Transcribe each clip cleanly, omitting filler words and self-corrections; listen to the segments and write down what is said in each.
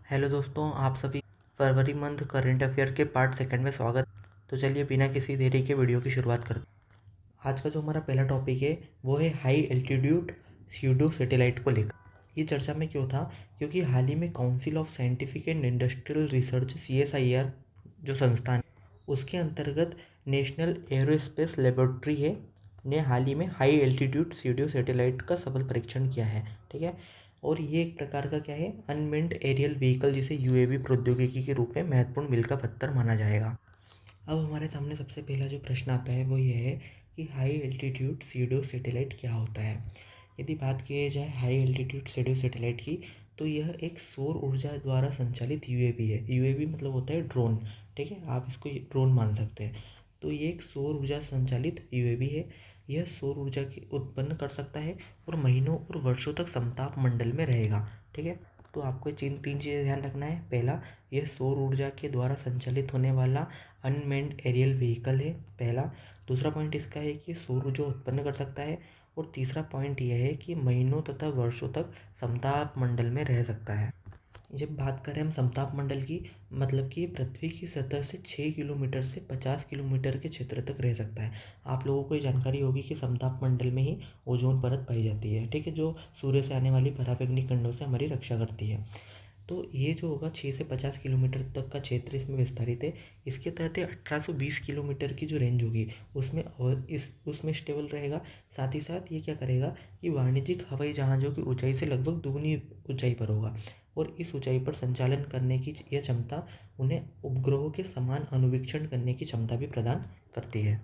Hello दोस्तों, आप सभी फरवरी मंथ करंट अफेयर के पार्ट सेकंड में स्वागत। तो चलिए बिना किसी देरी के वीडियो की शुरुआत करते हैं। आज का जो हमारा पहला टॉपिक है वो है हाई एल्टीट्यूड स्यूडो सैटेलाइट को लेकर। ये चर्चा में क्यों था? क्योंकि हाल ही में council of scientific and industrial research CSIR जो संस्थान उसके अंतर्गत नेशनल एरोस्पेस लेबोरेटरी है ने हाल ही में हाई एल्टीट्यूड स्यूडो सैटेलाइट का सफल परीक्षण किया है। ठीक है, और ये एक प्रकार का क्या है, अनमेन्ड एरियल व्हीकल जिसे UAV प्रौद्योगिकी के रूप में महत्वपूर्ण मील का पत्थर माना जाएगा। अब हमारे सामने सबसे पहला जो प्रश्न आता है वो ये है कि हाई एल्टीट्यूड स्यूडो सैटेलाइट क्या होता है। यदि बात की जाए हाई एल्टीट्यूड स्यूडो सैटेलाइट की, तो यह एक सौर ऊर्जा द्वारा संचालित UAV है। UAV मतलब होता है ड्रोन। ठीक है, आप इसको ड्रोन मान सकते हैं। तो ये एक सौर ऊर्जा संचालित UAV है। यह सौर ऊर्जा की उत्पन्न कर सकता है और महीनों और वर्षों तक समताप मंडल में रहेगा। ठीक है, तो आपको तीन चीज़ें ध्यान रखना है। पहला, यह सौर ऊर्जा के द्वारा संचालित होने वाला अनमेन्ड एरियल व्हीकल है पहला। दूसरा पॉइंट इसका है कि सौर ऊर्जा उत्पन्न कर सकता है। और तीसरा पॉइंट यह है कि महीनों तथा वर्षों तक समताप मंडल में रह सकता है। जब बात करें हम समताप मंडल की, मतलब कि पृथ्वी की सतह से 6 किलोमीटर से 50 किलोमीटर के क्षेत्र तक रह सकता है। आप लोगों को ये जानकारी होगी कि समताप मंडल में ही ओजोन परत पाई जाती है। ठीक है, जो सूर्य से आने वाली पराबैंगनी किरणों से हमारी रक्षा करती है। तो ये जो होगा 6 से 50 किलोमीटर तक का क्षेत्र इसमें विस्तारित है। इसके तहत 1820 किलोमीटर की जो रेंज होगी उसमें स्टेबल रहेगा। साथ ही साथ ये क्या करेगा कि वाणिज्यिक हवाई जहाज़ों की ऊंचाई से लगभग दुगनी ऊंचाई पर होगा। और इस ऊंचाई पर संचालन करने की यह क्षमता उन्हें उपग्रहों के समान अनुवीक्षण करने की क्षमता भी प्रदान करती है।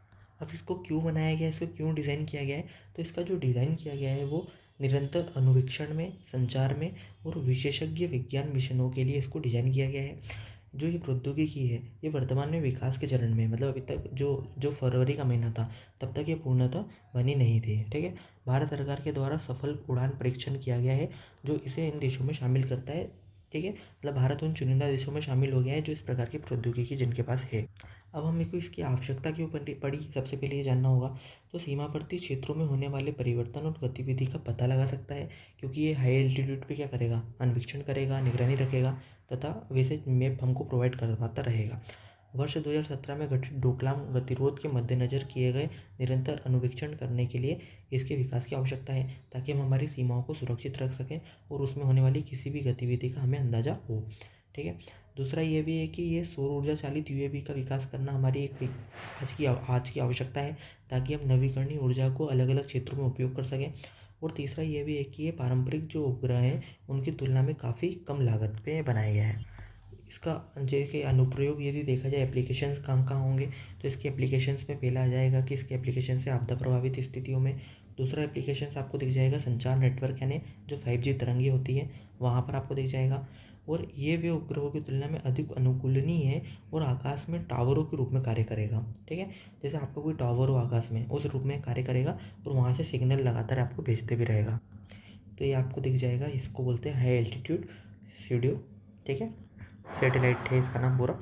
अब इसको क्यों बनाया गया है, इसको क्यों डिज़ाइन किया गया है? तो इसका जो डिज़ाइन किया गया है वो निरंतर अनुवीक्षण में, संचार में और विशेषज्ञ विज्ञान मिशनों के लिए इसको डिज़ाइन किया गया है। जो ये प्रौद्योगिकी है ये वर्तमान में विकास के चरण में, मतलब अभी तक जो जो फरवरी का महीना था तब तक ये पूर्णतः बनी नहीं थी। ठीक है, भारत सरकार के द्वारा सफल उड़ान परीक्षण किया गया है जो इसे इन देशों में शामिल करता है। ठीक है, मतलब भारत उन चुनिंदा देशों में शामिल हो गया है जो इस प्रकार की प्रौद्योगिकी जिनके पास है। अब हमें को इसकी आवश्यकता क्यों पड़ी, सबसे पहले ये जानना होगा। तो सीमावर्ती क्षेत्रों में होने वाले परिवर्तन और गतिविधि का पता लगा सकता है, क्योंकि ये हाई एल्टीट्यूड पे क्या करेगा, अन्वेक्षण करेगा, निगरानी रखेगा तथा वैसे मैप हमको प्रोवाइड करवाता रहेगा। वर्ष 2017 में गठित डोकलाम गतिरोध के मद्देनज़र किए गए निरंतर अनुवीक्षण करने के लिए इसके विकास की आवश्यकता है, ताकि हम हमारी सीमाओं को सुरक्षित रख सकें और उसमें होने वाली किसी भी गतिविधि का हमें अंदाज़ा हो। ठीक है, दूसरा ये भी है कि ये सौर ऊर्जा चालित UAV का विकास करना हमारी एक आज की आवश्यकता है, ताकि हम नवीकरणीय ऊर्जा को अलग अलग क्षेत्रों में उपयोग कर सकें। और तीसरा ये भी है कि ये पारंपरिक जो उपग्रह हैं उनकी तुलना में काफ़ी कम लागत पे बनाया गया है। इसका जैसे अनुप्रयोग यदि देखा जाए, एप्लीकेशंस कहाँ कहाँ होंगे, तो इसके एप्लीकेशंस में पहला आ जाएगा कि इसके एप्लीकेशन से आपदा प्रभावित स्थितियों में। दूसरा एप्लीकेशंस आपको दिख जाएगा संचार नेटवर्क, यानी जो 5G तरंगे होती है वहाँ पर आपको दिख जाएगा। और ये वे उपग्रहों की तुलना में अधिक अनुकूलनीय है और आकाश में टावरों के रूप में कार्य करेगा। ठीक है, जैसे आपका कोई टावर हो आकाश में, उस रूप में कार्य करेगा और वहाँ से सिग्नल लगातार आपको भेजते भी रहेगा। तो ये आपको दिख जाएगा, इसको बोलते हैं हाई एल्टीट्यूड स्यूडो। ठीक है, सैटेलाइट है इसका नाम पूरा।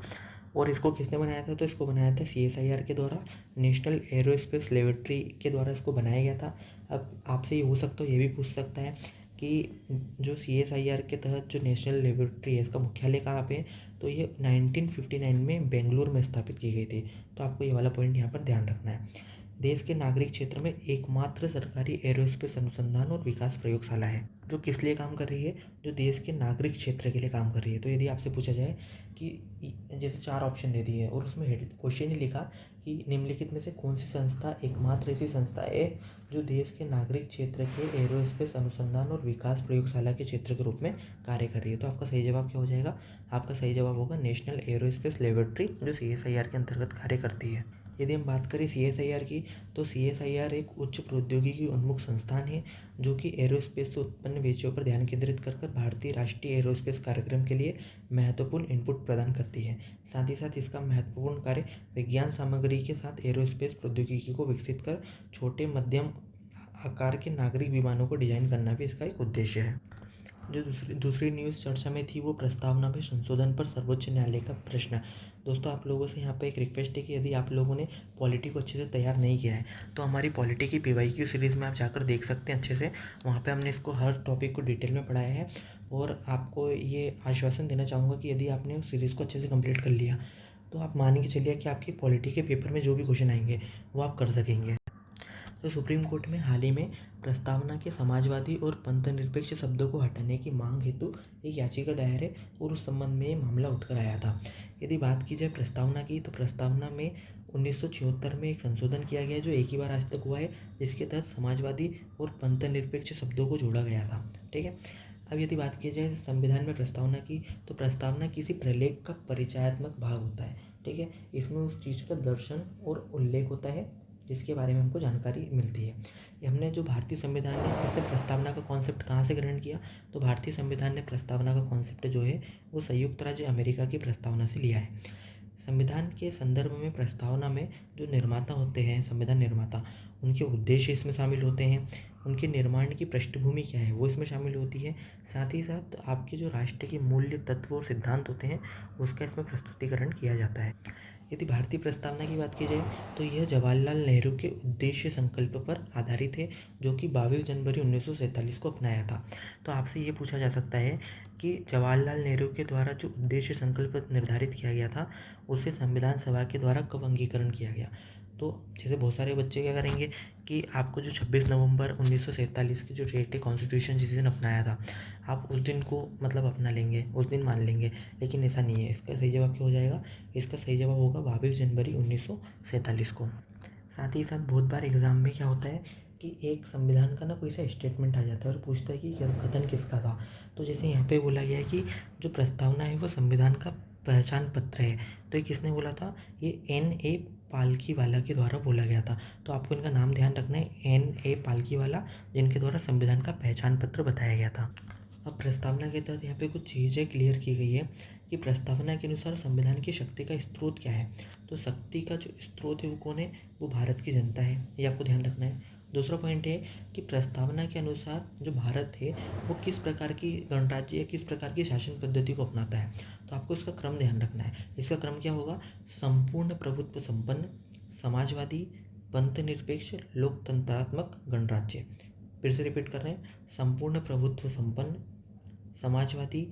और इसको किसने बनाया था? तो इसको बनाया था CSIR के द्वारा, नेशनल एरोस्पेस लेबोरेटरी के द्वारा इसको बनाया गया था। अब आपसे ये हो सकता है, ये भी पूछ सकता है कि जो CSIR के तहत जो नेशनल लेबोरेटरी है इसका मुख्यालय कहाँ पे है? तो ये 1959 में बेंगलुरु में स्थापित की गई थी। तो आपको ये वाला पॉइंट यहाँ पर ध्यान रखना है। देश के नागरिक क्षेत्र में एकमात्र सरकारी एरोस्पेस अनुसंधान और विकास प्रयोगशाला है जो किस लिए काम कर रही है, जो देश के नागरिक क्षेत्र के लिए काम कर रही है। तो यदि आपसे पूछा जाए कि जैसे 4 ऑप्शन दे दिए और उसमें क्वेश्चन ही लिखा कि निम्नलिखित में से कौन सी संस्था एकमात्र ऐसी संस्था है जो देश के नागरिक क्षेत्र के एरोस्पेस अनुसंधान और विकास प्रयोगशाला के क्षेत्र के रूप में कार्य कर रही है, तो आपका सही जवाब क्या हो जाएगा? आपका सही जवाब होगा नेशनल एरोस्पेस लेबोरेटरी, जो CSIR के अंतर्गत कार्य करती है। यदि हम बात करें CSIR की, तो CSIR एक उच्च प्रौद्योगिकी उन्मुख संस्थान है जो कि एरोस्पेस से उत्पन्न विषयों पर ध्यान केंद्रित कर भारतीय राष्ट्रीय एरोस्पेस कार्यक्रम के लिए महत्वपूर्ण इनपुट प्रदान करती है। साथ ही साथ इसका महत्वपूर्ण कार्य विज्ञान सामग्री के साथ एरोस्पेस प्रौद्योगिकी को विकसित कर छोटे मध्यम आकार के नागरिक विमानों को डिजाइन करना भी इसका एक उद्देश्य है। जो दूसरी न्यूज़ चर्चा में थी वो प्रस्तावना में संशोधन पर सर्वोच्च न्यायालय का प्रश्न। दोस्तों, आप लोगों से यहाँ पे एक रिक्वेस्ट है कि यदि आप लोगों ने पॉलिटी को अच्छे से तैयार नहीं किया है तो हमारी पॉलिटी की PYQ सीरीज़ में आप जाकर देख सकते हैं अच्छे से। वहाँ पे हमने इसको हर टॉपिक को डिटेल में पढ़ाया है। और आपको ये आश्वासन देना चाहूँगा कि यदि आपने उस सीरीज़ को अच्छे से कंप्लीट कर लिया तो आप मान के चलिए कि आपकी पॉलिटी के पेपर में जो भी क्वेश्चन आएंगे वो आप कर सकेंगे। तो सुप्रीम कोर्ट में हाल ही में प्रस्तावना के समाजवादी और पंथनिरपेक्ष शब्दों को हटाने की मांग हेतु एक याचिका दायर है और उस संबंध में ये मामला उठकर आया था। यदि बात की जाए प्रस्तावना की, तो प्रस्तावना में 1976 में एक संशोधन किया गया जो एक ही बार आज तक हुआ है, जिसके तहत समाजवादी और पंथनिरपेक्ष शब्दों को जोड़ा गया था। ठीक है। अब यदि बात की जाए संविधान में प्रस्तावना की, तो प्रस्तावना किसी प्रलेख का परिचयात्मक भाग होता है। ठीक है। इसमें उस चीज़ का दर्शन और उल्लेख होता है जिसके बारे में हमको जानकारी मिलती है। ये हमने जो भारतीय संविधान है इसने प्रस्तावना का कॉन्सेप्ट कहाँ से ग्रहण किया, तो भारतीय संविधान ने प्रस्तावना का कॉन्सेप्ट जो है वो संयुक्त राज्य अमेरिका की प्रस्तावना से लिया है। संविधान के संदर्भ में प्रस्तावना में जो निर्माता होते हैं, संविधान निर्माता, उनके उद्देश्य इसमें शामिल होते हैं, उनके निर्माण की पृष्ठभूमि क्या है वो इसमें शामिल होती है। साथ ही साथ आपके जो राष्ट्र के मूल्य, तत्व और सिद्धांत होते हैं उसका इसमें प्रस्तुतिकरण किया जाता है। यदि भारतीय प्रस्तावना की बात की जाए तो यह जवाहरलाल नेहरू के उद्देश्य संकल्प पर आधारित है, जो कि 22 जनवरी 1947 को अपनाया था। तो आपसे ये पूछा जा सकता है कि जवाहरलाल नेहरू के द्वारा जो उद्देश्य संकल्प निर्धारित किया गया था उसे संविधान सभा के द्वारा कब अंगीकरण किया गया। तो जैसे बहुत सारे बच्चे क्या करेंगे कि आपको जो 26 नवंबर 1947 की जो डेट है कॉन्स्टिट्यूशन जिस दिन अपनाया था, आप उस दिन को मतलब अपना लेंगे, उस दिन मान लेंगे, लेकिन ऐसा नहीं है। इसका सही जवाब क्या हो जाएगा, इसका सही जवाब होगा 22 जनवरी 1947 को। साथ ही साथ बहुत बार एग्ज़ाम में क्या होता है कि एक संविधान का ना कोई सा स्टेटमेंट आ जाता है और पूछता है कि कथन किसका था। तो जैसे यहाँ पे बोला गया है कि जो प्रस्तावना है वो संविधान का पहचान पत्र है, तो ये किसने बोला था, ये N.A. पालकीवाला के द्वारा बोला गया था। तो आपको इनका नाम ध्यान रखना है, N.A. पालकीवाला, जिनके द्वारा संविधान का पहचान पत्र बताया गया था। अब प्रस्तावना के तहत यहाँ पे कुछ चीज़ें क्लियर की गई है कि प्रस्तावना के अनुसार संविधान की शक्ति का स्रोत क्या है। तो शक्ति का जो स्रोत है वो कौन है, वो भारत की जनता है, ये आपको ध्यान रखना है। दूसरा पॉइंट है कि प्रस्तावना के अनुसार जो भारत है वो किस प्रकार की गणराज्य या किस प्रकार की शासन पद्धति को अपनाता है। तो आपको इसका क्रम ध्यान रखना है। इसका क्रम क्या होगा, संपूर्ण प्रभुत्व संपन्न, समाजवादी, पंथनिरपेक्ष, लोकतंत्रात्मक गणराज्य। फिर से रिपीट कर रहे हैं, संपूर्ण प्रभुत्व संपन्न, समाजवादी,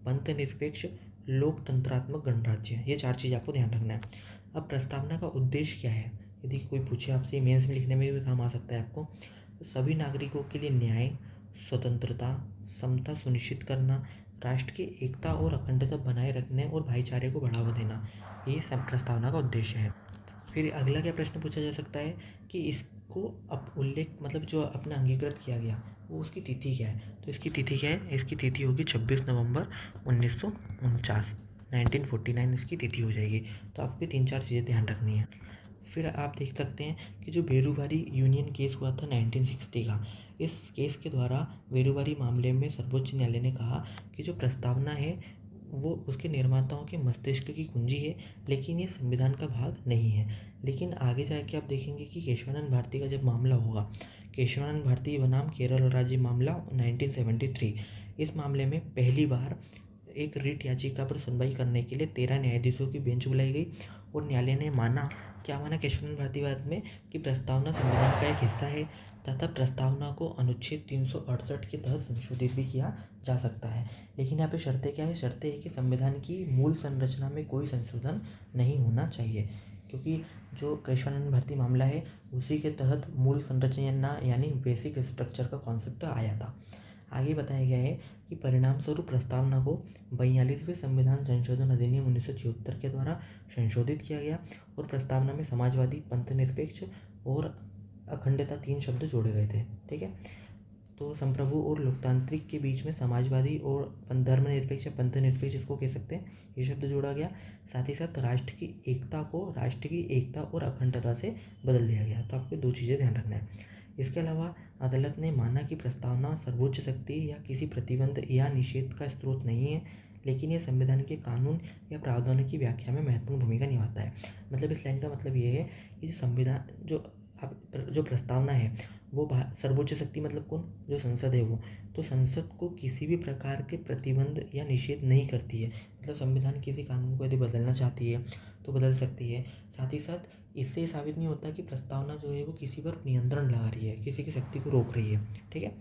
पंथनिरपेक्ष, लोकतंत्रात्मक गणराज्य। ये चार चीज़ आपको ध्यान रखना है। अब प्रस्तावना का उद्देश्य क्या है, यदि कोई पूछे आपसे, मेंस में लिखने में भी काम आ सकता है आपको। तो सभी नागरिकों के लिए न्याय, स्वतंत्रता, समता सुनिश्चित करना, राष्ट्र की एकता और अखंडता बनाए रखने और भाईचारे को बढ़ावा देना, ये सब प्रस्तावना का उद्देश्य है। फिर अगला क्या प्रश्न पूछा जा सकता है कि इसको अब उल्लेख मतलब जो अपना अंगीकृत किया गया वो उसकी तिथि क्या है। तो इसकी तिथि क्या है, इसकी तिथि होगी 26 नवंबर 1949, 1949 इसकी तिथि हो जाएगी। तो आपको 3-4 चीज़ें ध्यान रखनी है। फिर आप देख सकते हैं कि जो बेरूवारी यूनियन केस हुआ था 1960 का, इस केस के द्वारा बेरूवारी मामले में सर्वोच्च न्यायालय ने कहा कि जो प्रस्तावना है वो उसके निर्माताओं के मस्तिष्क की कुंजी है, लेकिन ये संविधान का भाग नहीं है। लेकिन आगे जाके आप देखेंगे कि केशवानंद भारती का जब मामला होगा, केशवानंद भारती बनाम केरल राज्य मामला 1973, इस मामले में पहली बार एक रिट याचिका पर सुनवाई करने के लिए 13 न्यायाधीशों की बेंच बुलाई गई और न्यायालय ने माना, क्या माना केशवानंद भारती बाद में, कि प्रस्तावना संविधान का एक हिस्सा है तथा प्रस्तावना को अनुच्छेद 368 के तहत संशोधित भी किया जा सकता है। लेकिन यहाँ पे शर्तें क्या है, शर्तें है कि संविधान की मूल संरचना में कोई संशोधन नहीं होना चाहिए, क्योंकि जो केशवानंद भारती मामला है उसी के तहत मूल संरचना यानी बेसिक स्ट्रक्चर का कॉन्सेप्ट आया था। आगे बताया गया है कि परिणाम स्वरूप प्रस्तावना को 42वें संविधान संशोधन अधिनियम 1976 के द्वारा संशोधित किया गया और प्रस्तावना में समाजवादी, पंथनिरपेक्ष और अखंडता 3 शब्द जोड़े गए थे। ठीक है। तो संप्रभु और लोकतांत्रिक के बीच में समाजवादी और धर्मनिरपेक्ष या पंथनिरपेक्ष इसको कह सकते हैं, ये शब्द जोड़ा गया। साथ ही साथ राष्ट्र की एकता को राष्ट्र की एकता और अखंडता से बदल दिया गया। तो आपको 2 चीज़ें ध्यान रखना है। इसके अलावा अदालत ने माना कि प्रस्तावना सर्वोच्च शक्ति या किसी प्रतिबंध या निषेध का स्रोत नहीं है, लेकिन यह संविधान के कानून या प्रावधानों की व्याख्या में महत्वपूर्ण भूमिका निभाता है। मतलब इस लाइन का मतलब ये है कि संविधान जो प्रस्तावना है वो सर्वोच्च शक्ति मतलब कौन, जो संसद है वो, तो संसद को किसी भी प्रकार के प्रतिबंध या निषेध नहीं करती है। मतलब संविधान किसी कानून को यदि बदलना चाहती है तो बदल सकती है। साथ ही साथ इससे ये साबित नहीं होता कि प्रस्तावना जो है वो किसी पर नियंत्रण लगा रही है, किसी की शक्ति को रोक रही है। ठीक है।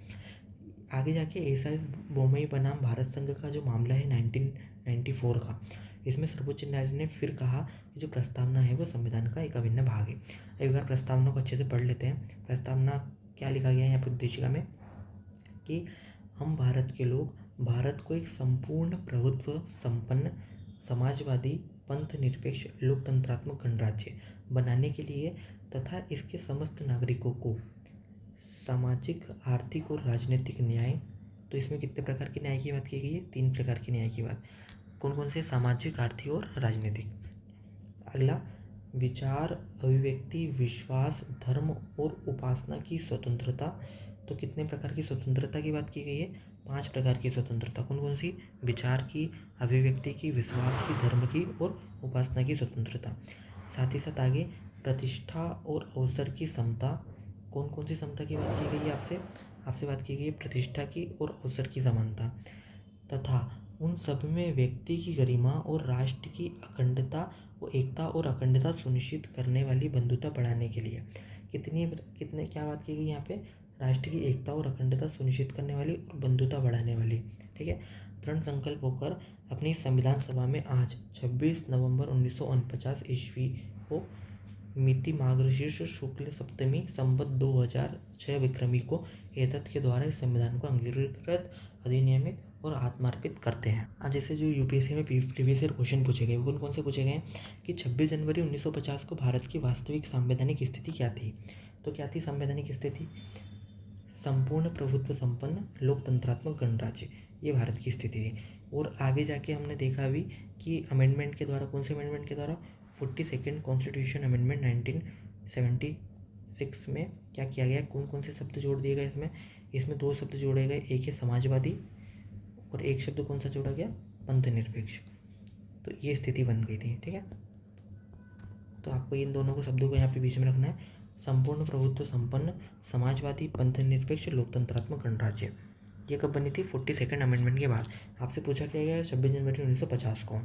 आगे जाके एसआई बोमई बनाम भारत संघ का जो मामला है 1994 का, इसमें सर्वोच्च न्यायालय ने फिर कहा कि जो प्रस्तावना है वो संविधान का एक अभिन्न भाग है। एक बार प्रस्तावना को अच्छे से पढ़ लेते हैं। प्रस्तावना क्या लिखा गया है यहाँ पर उद्देशिका में कि हम भारत के लोग भारत को एक संपूर्ण प्रभुत्व संपन्न समाजवादी पंथ निरपेक्ष लोकतंत्रात्मक गणराज्य बनाने के लिए तथा इसके समस्त नागरिकों को सामाजिक आर्थिक और राजनीतिक न्याय, तो इसमें कितने प्रकार के न्याय की बात की गई है? 3 प्रकार के न्याय की बात। कौन कौन से? सामाजिक, आर्थिक और राजनीतिक। अगला, विचार अभिव्यक्ति विश्वास धर्म और उपासना की स्वतंत्रता, तो कितने प्रकार की स्वतंत्रता की बात की गई है? 5 प्रकार की स्वतंत्रता। कौन कौन सी? विचार की, अभिव्यक्ति की, विश्वास की, धर्म की और उपासना की स्वतंत्रता। साथ ही साथ आगे प्रतिष्ठा और अवसर की समता, कौन कौन सी समता की बात की गई है? आपसे बात की गई है प्रतिष्ठा की और अवसर की समानता, तथा उन सब में व्यक्ति की गरिमा और राष्ट्र की अखंडता व एकता और अखंडता सुनिश्चित करने वाली बंधुता बढ़ाने के लिए। कितने क्या बात की गई यहाँ पे? राष्ट्र की एकता और अखंडता सुनिश्चित करने वाली और बंधुता बढ़ाने वाली। ठीक है। दृढ़ संकल्प होकर अपनी संविधान सभा में आज 26 नवंबर 1949 ईस्वी को मिति मार्गशीर्ष शुक्ल सप्तमी संवत 2006 विक्रमी को एतत् के द्वारा इस संविधान को अंगीकृत, अधिनियमित और आत्मार्पित करते हैं। आज जैसे जो यूपीएससी में प्रीवियस ईयर क्वेश्चन पूछे गए, कौन कौन से पूछे गए कि 26 जनवरी 1950 को भारत की वास्तविक संवैधानिक स्थिति क्या थी? तो क्या थी संवैधानिक स्थिति? संपूर्ण प्रभुत्व संपन्न लोकतंत्रात्मक गणराज्य, ये भारत की स्थिति थी। और आगे जाके हमने देखा भी कि अमेंडमेंट के द्वारा, कौन से अमेंडमेंट के द्वारा? 42nd कॉन्स्टिट्यूशन अमेंडमेंट 1976 में क्या किया गया? कौन कौन से शब्द जोड़ दिए गए इसमें 2 शब्द जोड़े गए, एक है समाजवादी और एक शब्द कौन सा जोड़ा गया? पंथ निरपेक्ष। तो ये स्थिति बन गई थी। ठीक है, तो आपको इन दोनों को शब्दों को यहाँ पे बीच में रखना है। संपूर्ण प्रभुत्व संपन्न समाजवादी पंथ निरपेक्ष लोकतंत्रात्मक गणराज्य, ये कब बनी थी? 42nd अमेंडमेंट के बाद। आपसे पूछा क्या गया 26 जनवरी 1950 को।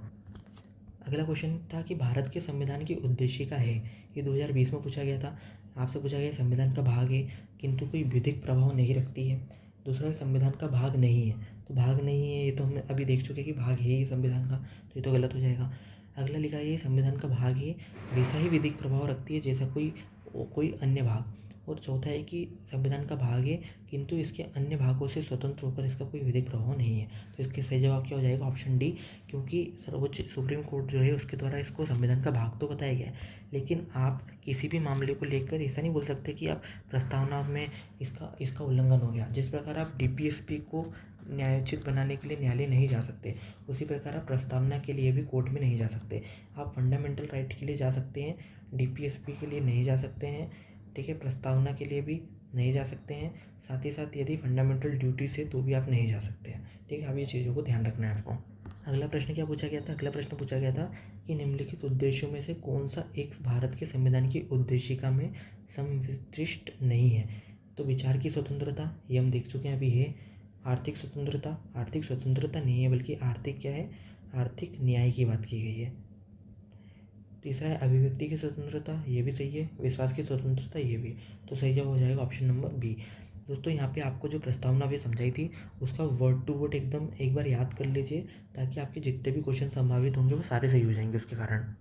अगला क्वेश्चन था कि भारत के संविधान की उद्देशिका है, ये 2020 में पूछा गया था। आपसे पूछा गया संविधान का भाग है किंतु कोई विधिक प्रभाव नहीं रखती है। दूसरा, संविधान का भाग नहीं है, तो भाग नहीं है ये तो हमने अभी देख चुके कि भाग है ये संविधान का, तो ये तो गलत हो जाएगा। अगला लिखा है ये संविधान का भाग है वैसा ही विधिक प्रभाव रखती है जैसा कोई अन्य भाग। और चौथा है कि संविधान का भाग है किंतु इसके अन्य भागों से स्वतंत्र होकर इसका कोई विधिक प्रभाव नहीं है। तो इसके सही जवाब क्या हो जाएगा? ऑप्शन डी, क्योंकि सर्वोच्च सुप्रीम कोर्ट जो है उसके द्वारा इसको संविधान का भाग तो बताया गया है, लेकिन आप किसी भी मामले को लेकर ऐसा नहीं बोल सकते कि आप प्रस्तावना में इसका उल्लंघन हो गया। जिस प्रकार आप डीपीएसपी को न्यायोचित बनाने के लिए न्यायालय नहीं जा सकते, उसी प्रकार आप प्रस्तावना के लिए भी कोर्ट में नहीं जा सकते। आप फंडामेंटल राइट के लिए जा सकते हैं, डीपीएसपी के लिए नहीं जा सकते हैं। ठीक है, प्रस्तावना के लिए भी नहीं जा सकते हैं, साथ ही साथ यदि फंडामेंटल ड्यूटी से तो भी आप नहीं जा सकते हैं। ठीक है, अब ये चीज़ों को ध्यान रखना है आपको। अगला प्रश्न क्या पूछा गया था? अगला प्रश्न पूछा गया था कि निम्नलिखित उद्देश्यों में से कौन सा एक भारत के संविधान की उद्देशिका में संविष्ट नहीं है? तो विचार की स्वतंत्रता, ये हम देख चुके हैं अभी है। आर्थिक स्वतंत्रता नहीं है, बल्कि आर्थिक क्या है? आर्थिक न्याय की बात की गई है। तीसरा है अभिव्यक्ति की स्वतंत्रता, ये भी सही है। विश्वास की स्वतंत्रता, ये भी। तो सही जवाब हो जाएगा ऑप्शन नंबर बी। दोस्तों, यहाँ पे आपको जो प्रस्तावना भी समझाई थी उसका वर्ड टू वर्ड एकदम एक बार याद कर लीजिए, ताकि आपके जितने भी क्वेश्चन संभावित होंगे वो सारे सही हो जाएंगे उसके कारण।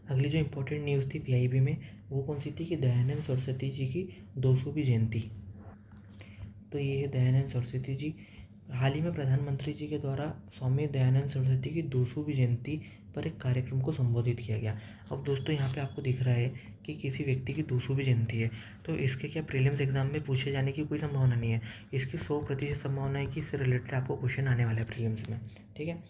अगली जो इंपॉर्टेंट न्यूज़ थी पीआईबी में, वो कौन सी थी कि दयानंद सरस्वती जी की 200वीं जयंती। तो ये है दयानंद सरस्वती जी। हाल ही में प्रधानमंत्री जी के द्वारा स्वामी दयानंद सरस्वती की 200वीं जयंती पर एक कार्यक्रम को संबोधित किया गया। अब दोस्तों, यहाँ पे आपको दिख रहा है कि किसी व्यक्ति की 200वीं जयंती है, तो इसके क्या प्रीलिम्स एग्जाम में पूछे जाने की कोई संभावना नहीं है। इसकी 100% संभावना है कि इससे रिलेटेड आपको क्वेश्चन आने वाला है प्रीलिम्स में। ठीक है,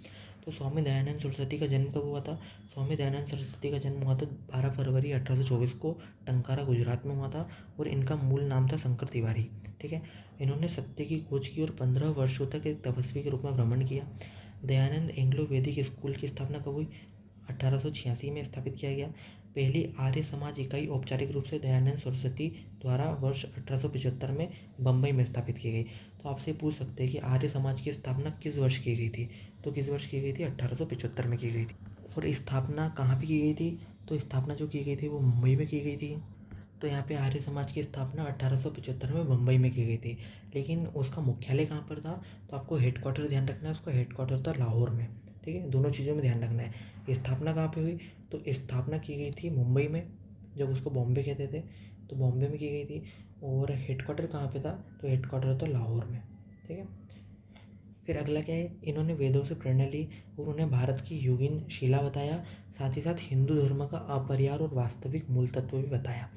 तो स्वामी दयानंद सरस्वती का जन्म कब हुआ था? स्वामी दयानंद सरस्वती का जन्म हुआ था 12 फरवरी 1824 को टंकारा गुजरात में हुआ था, और इनका मूल नाम था शंकर तिवारी। ठीक है, इन्होंने सत्य की खोज की और 15 वर्षों तक एक तपस्वी के रूप में भ्रमण किया। दयानंद एंग्लो वैदिक स्कूल की स्थापना कब हुई? 1886 में स्थापित किया गया। पहली आर्य समाज इकाई औपचारिक रूप से दयानंद सरस्वती द्वारा वर्ष 1875 में बम्बई में स्थापित की गई। तो आपसे पूछ सकते हैं कि आर्य समाज की स्थापना किस वर्ष की गई थी? तो किस वर्ष की गई थी? 1875 में की गई थी। और स्थापना कहाँ पे की गई थी? तो स्थापना जो की गई थी वो मुंबई में की गई थी। तो यहाँ पे आर्य समाज की स्थापना 1875 में बम्बई में की गई थी, लेकिन उसका मुख्यालय कहाँ पर था? तो आपको हेडक्वार्टर ध्यान रखना है, उसका हेडक्वार्टर था लाहौर में। ठीक है, दोनों चीज़ों में ध्यान रखना है। स्थापना कहाँ पे हुई? तो स्थापना की गई थी मुंबई में, जब उसको बॉम्बे कहते थे, तो बॉम्बे में की गई थी। और हेडक्वार्टर कहाँ पे था? तो हेडक्वार्टर था लाहौर में। ठीक है, फिर अगला क्या है? इन्होंने वेदों से प्रेरणा ली और उन्हें भारत की योगिन शिला बताया। साथ ही साथ हिंदू धर्म का अपरिहार और वास्तविक मूल तत्व भी बताया।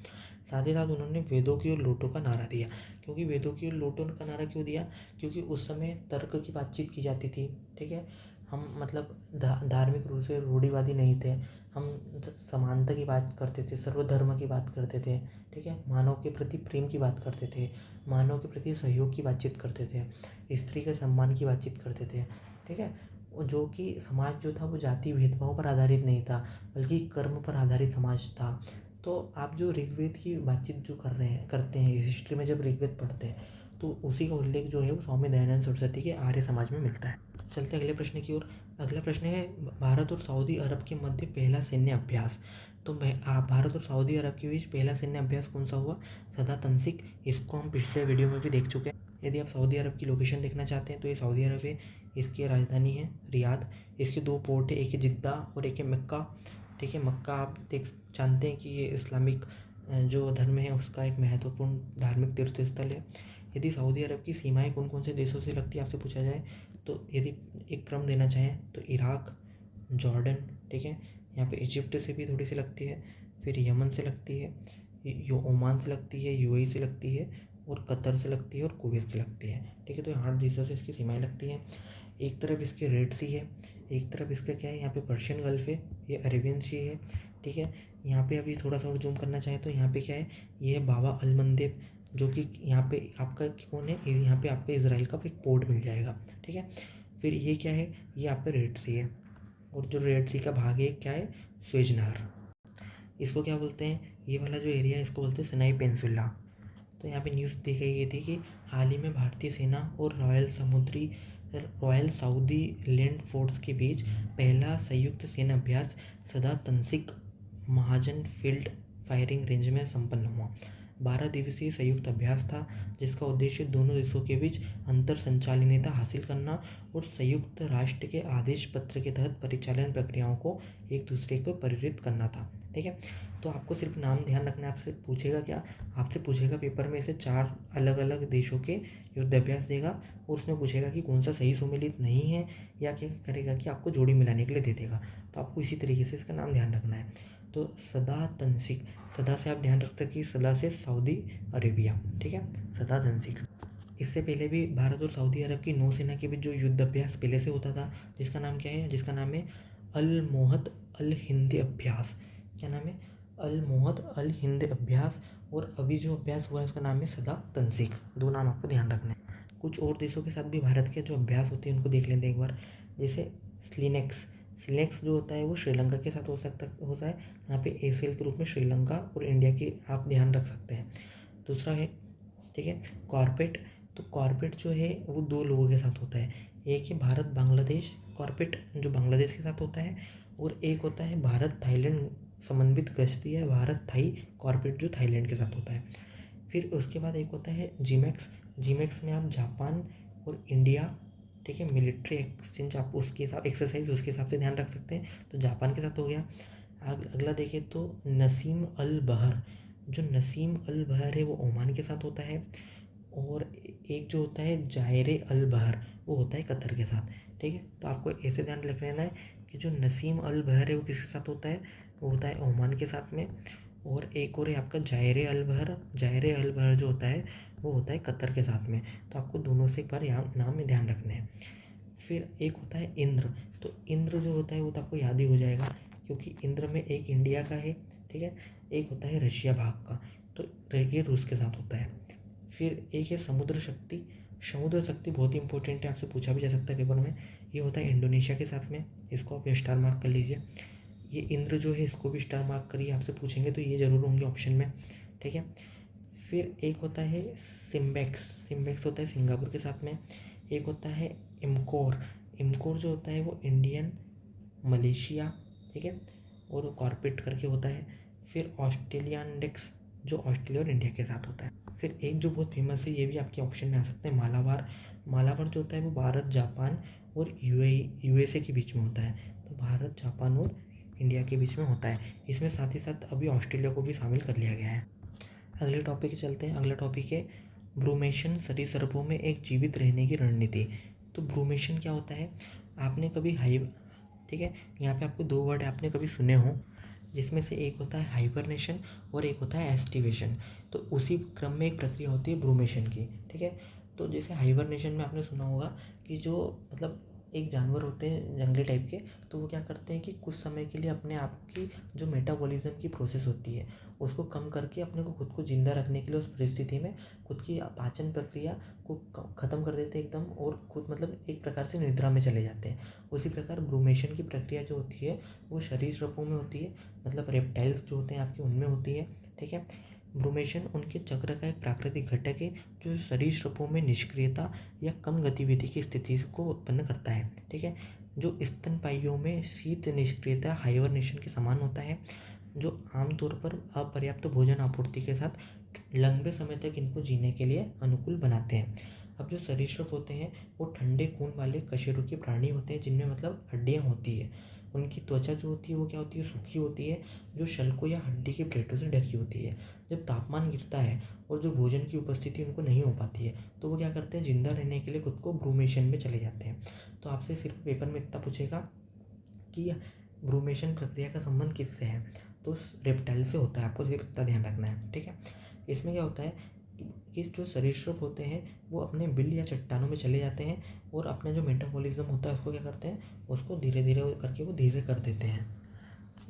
साथ ही साथ उन्होंने वेदों की ओर लौटो का नारा दिया। क्योंकि वेदों की ओर लौटो का नारा क्यों दिया? क्योंकि उस समय तर्क की बातचीत की जाती थी। ठीक है, हम मतलब धार्मिक रूप से रूढ़िवादी नहीं थे, हम समानता की बात करते थे, सर्वधर्म की बात करते थे। ठीक है, मानव के प्रति प्रेम की बात करते थे, मानव के प्रति सहयोग की बातचीत करते थे, स्त्री के सम्मान की बातचीत करते थे। ठीक है, जो कि समाज जो था वो जाति भेदभाव पर आधारित नहीं था, बल्कि कर्म पर आधारित समाज था। तो आप जो ऋग्वेद की बातचीत जो करते हैं हिस्ट्री में, जब ऋग्वेद पढ़ते हैं तो उसी का उल्लेख जो है वो स्वामी दयानंद सरस्वती के आर्य समाज में मिलता है। चलते अगले प्रश्न की ओर। अगला प्रश्न है, भारत और सऊदी अरब के मध्य पहला सैन्य अभ्यास। तो भारत और सऊदी अरब के बीच पहला सैन्य अभ्यास कौन सा हुआ? सदा तंसिक। इसको हम पिछले वीडियो में भी देख चुके हैं। यदि आप सऊदी अरब की लोकेशन देखना चाहते हैं तो ये सऊदी अरब है, इसकी राजधानी है रियाद, इसके दो पोर्ट है, एक है जिद्दा और एक है मक्का। ठीक है, मक्का आप जानते हैं कि ये इस्लामिक जो धर्म है उसका एक महत्वपूर्ण धार्मिक तीर्थ स्थल है। यदि सऊदी अरब की सीमाएं कौन कौन से देशों से लगती है आपसे पूछा जाए, तो यदि एक क्रम देना चाहें तो इराक, जॉर्डन, ठीक है, यहाँ पे इजिप्ट से भी थोड़ी सी लगती है, फिर यमन से लगती है, ओमान से लगती है, यूएई से लगती है, और कतर से लगती है, और कुवैत से लगती है। ठीक है, तो 8 देशों से इसकी सीमाएं लगती हैं। एक तरफ इसके रेड सी है, एक तरफ इसका क्या है, यहाँ पे पर्शियन गल्फ है, ये अरेबियन सी है। ठीक है, यहाँ पे अभी थोड़ा सा और जूम करना चाहें तो यहाँ पे क्या है, ये है बाबा अल मंदेब, जो कि यहाँ पे आपका कौन है, यहाँ पे आपका इसराइल का एक पोर्ट मिल जाएगा। ठीक है, फिर ये क्या है, ये आपका रेड सी है, और जो रेड सी का भाग है क्या है, स्वेज नहर। इसको क्या बोलते हैं, ये वाला जो एरिया है इसको बोलते हैं सिनाई पेंसुला। तो यहाँ पे न्यूज़ दिखाई गई थी कि हाल ही में भारतीय सेना और रॉयल सऊदी लैंड फोर्स के बीच पहला संयुक्त सेना अभ्यास सदा तंसिक महाजन फील्ड फायरिंग रेंज में संपन्न हुआ। 12 दिवसीय संयुक्त अभ्यास था, जिसका उद्देश्य दोनों देशों के बीच अंतर संचालनीयता हासिल करना और संयुक्त राष्ट्र के आदेश पत्र के तहत परिचालन प्रक्रियाओं को एक दूसरे को प्रेरित करना था। ठीक है, तो आपको सिर्फ नाम ध्यान रखना है। आपसे पूछेगा क्या, आपसे पूछेगा पेपर में ऐसे 4 अलग अलग देशों के युद्धाभ्यास देगा, और उसमें पूछेगा कि कौन सा सही सुमेलित नहीं है, या क्या करेगा कि आपको जोड़ी मिलाने के लिए दे देगा। तो आपको इसी तरीके से इसका नाम ध्यान रखना है। तो सदा तंसिक, सदा से आप ध्यान रखते हैं कि सदा से सऊदी अरेबिया। ठीक है, सदा तंसिक। इससे पहले भी भारत और सऊदी अरब की नौसेना के बीच जो युद्ध अभ्यास पहले से होता था, जिसका नाम क्या है, जिसका नाम है अल मोहत अल हिंद अभ्यास। क्या नाम है? अल मोहत अल हिंद अभ्यास। और अभी जो अभ्यास हुआ है उसका नाम है सदा तंसीक। 2 नाम आपको ध्यान रखने हैं। कुछ और देशों के साथ भी भारत के जो अभ्यास होते हैं उनको देख लेते हैं एक बार। जैसे स्लिनेक्स, स्लिनेक्स जो होता है वो श्रीलंका के साथ होता है। यहाँ पे एसीएल के रूप में श्रीलंका और इंडिया की आप ध्यान रख सकते हैं। दूसरा है, ठीक है, कॉर्पेट। तो कॉर्पेट जो है वो 2 लोगों के साथ होता है। एक है भारत बांग्लादेश कॉर्पेट, जो बांग्लादेश के साथ होता है, और एक होता है भारत थाईलैंड समन्वित गश्ती है, भारत थाई कॉर्पेट, जो थाईलैंड के साथ होता है। फिर उसके बाद एक होता है जीमैक्स। जीमैक्स में आप जापान और इंडिया, ठीक है, मिलिट्री एक्सचेंज आप उसके हिसाब एक्सरसाइज उसके हिसाब से ध्यान रख सकते हैं। तो जापान के साथ हो गया। अगला देखें तो नसीम अल बहर, जो नसीम अल बहर है वो ओमान के साथ होता है। और एक जो होता है जायरे अल बहर, वो होता है कतर के साथ। ठीक है, तो आपको ऐसे ध्यान रख लेना है कि जो नसीम अल बहर है वो किसके साथ होता है, वो होता है ओमान के साथ में। और एक और है आपका जायरे अल बहर। जायरे अल बहर जो होता है वो होता है कतर के साथ में। तो आपको दोनों से एक बार यहाँ नाम में ध्यान रखने हैं। फिर एक होता है इंद्र। तो इंद्र जो होता है वो तो आपको याद ही हो जाएगा, क्योंकि इंद्र में एक इंडिया का है, ठीक है, एक होता है रशिया भाग का, तो ये रूस के साथ होता है। फिर एक है समुद्र शक्ति। समुद्र शक्ति बहुत ही इंपॉर्टेंट है, आपसे पूछा भी जा सकता है पेपर में। ये होता है इंडोनेशिया के साथ में, इसको आप स्टार मार्क कर लीजिए। ये इंद्र जो है इसको भी स्टार मार्क करिए, आपसे पूछेंगे तो ये जरूर होंगे ऑप्शन में। ठीक है, फिर एक होता है सिम्बेक्स। सिम्बेक्स होता है सिंगापुर के साथ में। एक होता है इमकोर। इमकोर जो होता है वो इंडियन मलेशिया, ठीक है, और कॉर्पेट करके होता है। फिर ऑस्ट्रेलियान डेक्स, जो ऑस्ट्रेलिया और इंडिया के साथ होता है। फिर एक जो बहुत फेमस है, ये भी आपके ऑप्शन में आ सकते हैं, मालाबार। मालाबार जो होता है वो भारत, जापान और यूएसए के बीच में होता है। तो भारत, जापान और इंडिया के बीच में होता है। इसमें साथ ही साथ अभी ऑस्ट्रेलिया को भी शामिल कर लिया गया है। अगले टॉपिक पे चलते हैं। अगला टॉपिक है ब्रूमेशन सरीसृपों में एक जीवित रहने की रणनीति। तो ब्रूमेशन क्या होता है? आपने कभी ठीक है, यहाँ पे आपको 2 वर्ड आपने कभी सुने हों, जिसमें से एक होता है हाइबरनेशन और एक होता है एस्टिवेशन। तो उसी क्रम में एक प्रक्रिया होती है ब्रूमेशन की। ठीक है, तो जैसे हाइबरनेशन में आपने सुना होगा कि जो मतलब एक जानवर होते हैं जंगली टाइप के, तो वो क्या करते हैं कि कुछ समय के लिए अपने आप की जो मेटाबॉलिज्म की प्रोसेस होती है उसको कम करके अपने को खुद को जिंदा रखने के लिए उस परिस्थिति में खुद की पाचन प्रक्रिया को ख़त्म कर देते हैं एकदम, और खुद मतलब एक प्रकार से निद्रा में चले जाते हैं। उसी प्रकार ब्रूमेशन की प्रक्रिया जो होती है वो सरीसृपों में होती है, मतलब रेप्टाइल्स जो होते हैं आपके उनमें होती है। ठीक है, ब्रूमेशन उनके चक्र का एक प्राकृतिक घटक है जो सरीसृपों में निष्क्रियता या कम गतिविधि की स्थिति को उत्पन्न करता है। ठीक है, जो स्तनपायियों में शीत निष्क्रियता हाइबरनेशन के समान होता है, जो आमतौर पर अपर्याप्त भोजन आपूर्ति के साथ लंबे समय तक इनको जीने के लिए अनुकूल बनाते हैं। अब जो सरीसृप होते हैं वो ठंडे खून वाले कशेरुकी प्राणी होते हैं, जिनमें मतलब हड्डियाँ होती है। उनकी त्वचा जो होती है वो क्या होती है, सूखी होती है, जो शल्कों या हड्डी के प्लेटों से ढकी होती है। जब तापमान गिरता है और जो भोजन की उपस्थिति उनको नहीं हो पाती है, तो वो क्या करते हैं, जिंदा रहने के लिए खुद को ब्रूमेशन में चले जाते हैं। तो आपसे सिर्फ पेपर में इतना पूछेगा कि ब्रूमेशन प्रक्रिया का संबंध किससे है, तो रेप्टाइल से होता है। आपको सिर्फ इतना ध्यान रखना है। ठीक है, इसमें क्या होता है कि जो सरीसृप होते हैं वो अपने बिल या चट्टानों में चले जाते हैं और अपना जो मेटाबॉलिज्म होता है उसको क्या करते हैं, उसको धीरे धीरे करके वो धीरे कर देते हैं।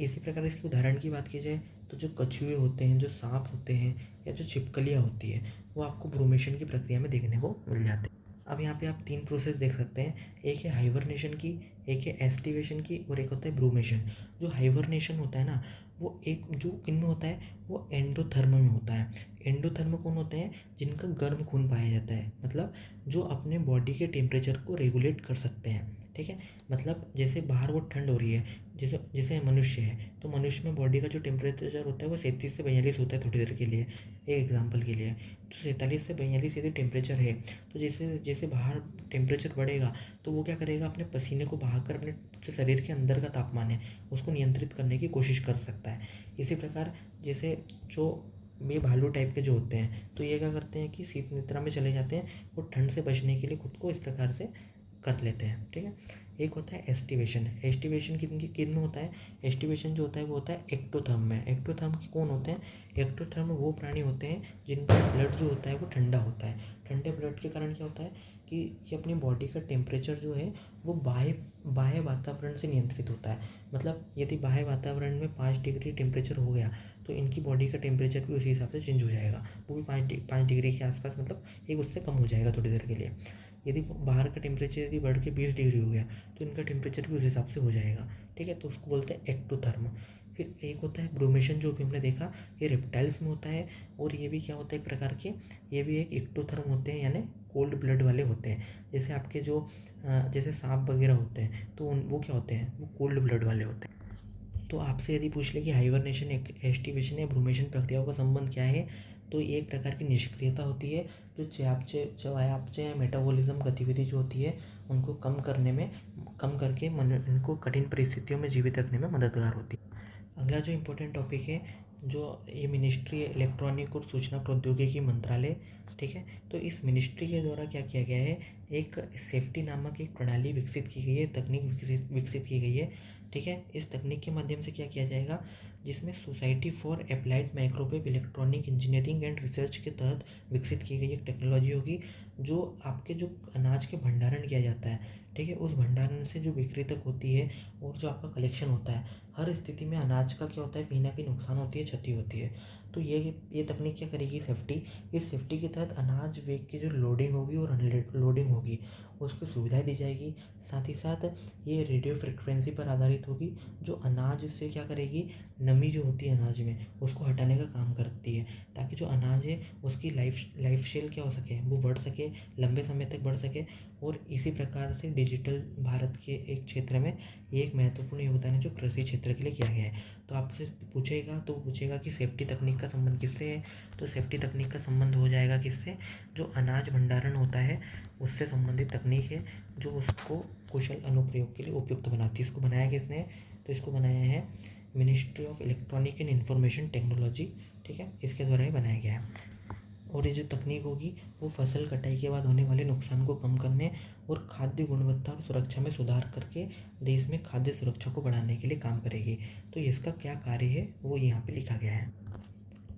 इसी प्रकार इसके उदाहरण की बात की जाए तो जो कछुए होते हैं, जो सांप होते हैं, या जो छिपकलियाँ होती है, वो आपको ब्रूमेशन की प्रक्रिया में देखने को मिल जाते हैं। अब यहाँ पे आप 3 प्रोसेस देख सकते हैं, एक है हाइबरनेशन की, एक है एस्टिवेशन की और एक होता है ब्रूमेशन। जो हाइबरनेशन होता है ना, वो एक जो किनमें होता है, वो एंडोथर्म में होता है। एंडोथर्म कौन होते हैं? जिनका गर्म खून पाया जाता है, मतलब जो अपने बॉडी के टेम्परेचर को रेगुलेट कर सकते हैं। ठीक है, मतलब जैसे बाहर वो ठंड हो रही है, जैसे जैसे मनुष्य है, तो मनुष्य में बॉडी का जो टेम्परेचर होता है वो 37 से 42 होता है थोड़ी देर के लिए, एक एग्जांपल के लिए। तो 47 से 42 यदि टेम्परेचर है, तो जैसे जैसे बाहर टेम्परेचर बढ़ेगा तो वो क्या करेगा, अपने पसीने को बहाकर अपने जो शरीर के अंदर का तापमान है उसको नियंत्रित करने की कोशिश कर सकता है। इसी प्रकार जैसे जो ये भालू टाइप के जो होते हैं, तो ये क्या करते हैं कि शीत निद्रा में चले जाते हैं और ठंड से बचने के लिए खुद को इस प्रकार से कर लेते हैं। ठीक है, एक होता है एस्टिवेशन। एस्टिवेशन किन में होता है? एस्टिवेशन जो होता है वो होता है एक्टोथर्म में। एक्टोथर्म कौन होते हैं? एक्टोथर्म वो प्राणी होते हैं जिनका ब्लड जो होता है वो ठंडा होता है। ठंडे ब्लड के कारण क्या होता है कि ये अपनी बॉडी का टेम्परेचर जो है वो बाह्य बाह्य वातावरण से नियंत्रित होता है। मतलब यदि बाह्य वातावरण में 5 डिग्री टेम्परेचर हो गया तो इनकी बॉडी का टेम्परेचर भी उसी हिसाब से चेंज हो जाएगा, वो भी 5 डिग्री के आसपास, मतलब एक उससे कम हो जाएगा थोड़ी देर के लिए। यदि बाहर का टेम्परेचर यदि बढ़ के 20 डिग्री हो गया तो इनका टेम्परेचर भी उस हिसाब से हो जाएगा। ठीक है, तो उसको बोलते हैं एक्टोथर्म। फिर एक होता है ब्रूमेशन, जो भी हमने देखा ये रेप्टाइल्स में होता है, और ये भी क्या होता है एक प्रकार के, ये भी एक एक्टोथर्म होते हैं, यानी कोल्ड ब्लड वाले होते हैं। जैसे आपके जो जैसे सांप वगैरह होते हैं तो वो क्या होते हैं, वो कोल्ड ब्लड वाले होते हैं। तो आपसे यदि पूछ ले कि हाइबरनेशन, एस्टिवेशन या ब्रूमेशन प्रक्रियाओं का संबंध क्या है, तो ये एक प्रकार की निष्क्रियता होती है जो चयापचय या मेटाबॉलिज्म गतिविधि जो होती है उनको कम करके इनको कठिन परिस्थितियों में जीवित रखने में मददगार होती है। अगला जो इम्पोर्टेंट टॉपिक है, जो ये मिनिस्ट्री है इलेक्ट्रॉनिक और सूचना प्रौद्योगिकी मंत्रालय। ठीक है, तो इस मिनिस्ट्री के द्वारा क्या किया गया है, एक सेफ्टी नामक एक प्रणाली विकसित की गई है, तकनीक विकसित की गई है। ठीक है, इस तकनीक के माध्यम से क्या किया जाएगा, जिसमें society for applied microwave electronic engineering and research के तहत विकसित की गई एक टेक्नोलॉजी होगी, जो आपके जो अनाज के भंडारण किया जाता है, ठीक है, उस भंडारण से जो बिक्री तक होती है और जो आपका कलेक्शन होता है, हर स्थिति में अनाज का क्या होता है, कहीं ना कहीं नुकसान होती है, क्षति होती है। तो ये तकनीक क्या करेगी, सेफ्टी। इस सेफ्टी के तहत अनाज वेग की जो लोडिंग होगी और अनलोडिंग होगी, उसको सुविधाएं दी जाएगी। साथ ही साथ ये रेडियो फ्रिक्वेंसी पर आधारित होगी, जो अनाज से क्या करेगी, नमी जो होती है अनाज में उसको हटाने का काम करती है, ताकि जो अनाज है उसकी लाइफ शेल क्या हो सके, वो बढ़ सके, लंबे समय तक बढ़ सके। और इसी प्रकार से डिजिटल भारत के एक क्षेत्र में ये एक महत्वपूर्ण योगदान है जो कृषि क्षेत्र के लिए किया गया है। तो आपसे पूछेगा कि सेफ्टी तकनीक का संबंध किससे है, तो सेफ्टी तकनीक का संबंध हो जाएगा किससे, जो अनाज भंडारण होता है उससे संबंधित तकनीक है, जो उसको कुशल अनुप्रयोग के लिए उपयुक्त बनाती है। इसको बनाया किसने है, तो इसको बनाया है ministry of electronic and information technology, ठीक है, इसके द्वारा ही बनाया गया है। और ये जो तकनीक होगी वो फसल कटाई के बाद होने वाले नुकसान को कम करने और खाद्य गुणवत्ता और सुरक्षा में सुधार करके देश में खाद्य सुरक्षा को बढ़ाने के लिए काम करेगी। तो इसका क्या कार्य है वो यहाँ पे लिखा गया है।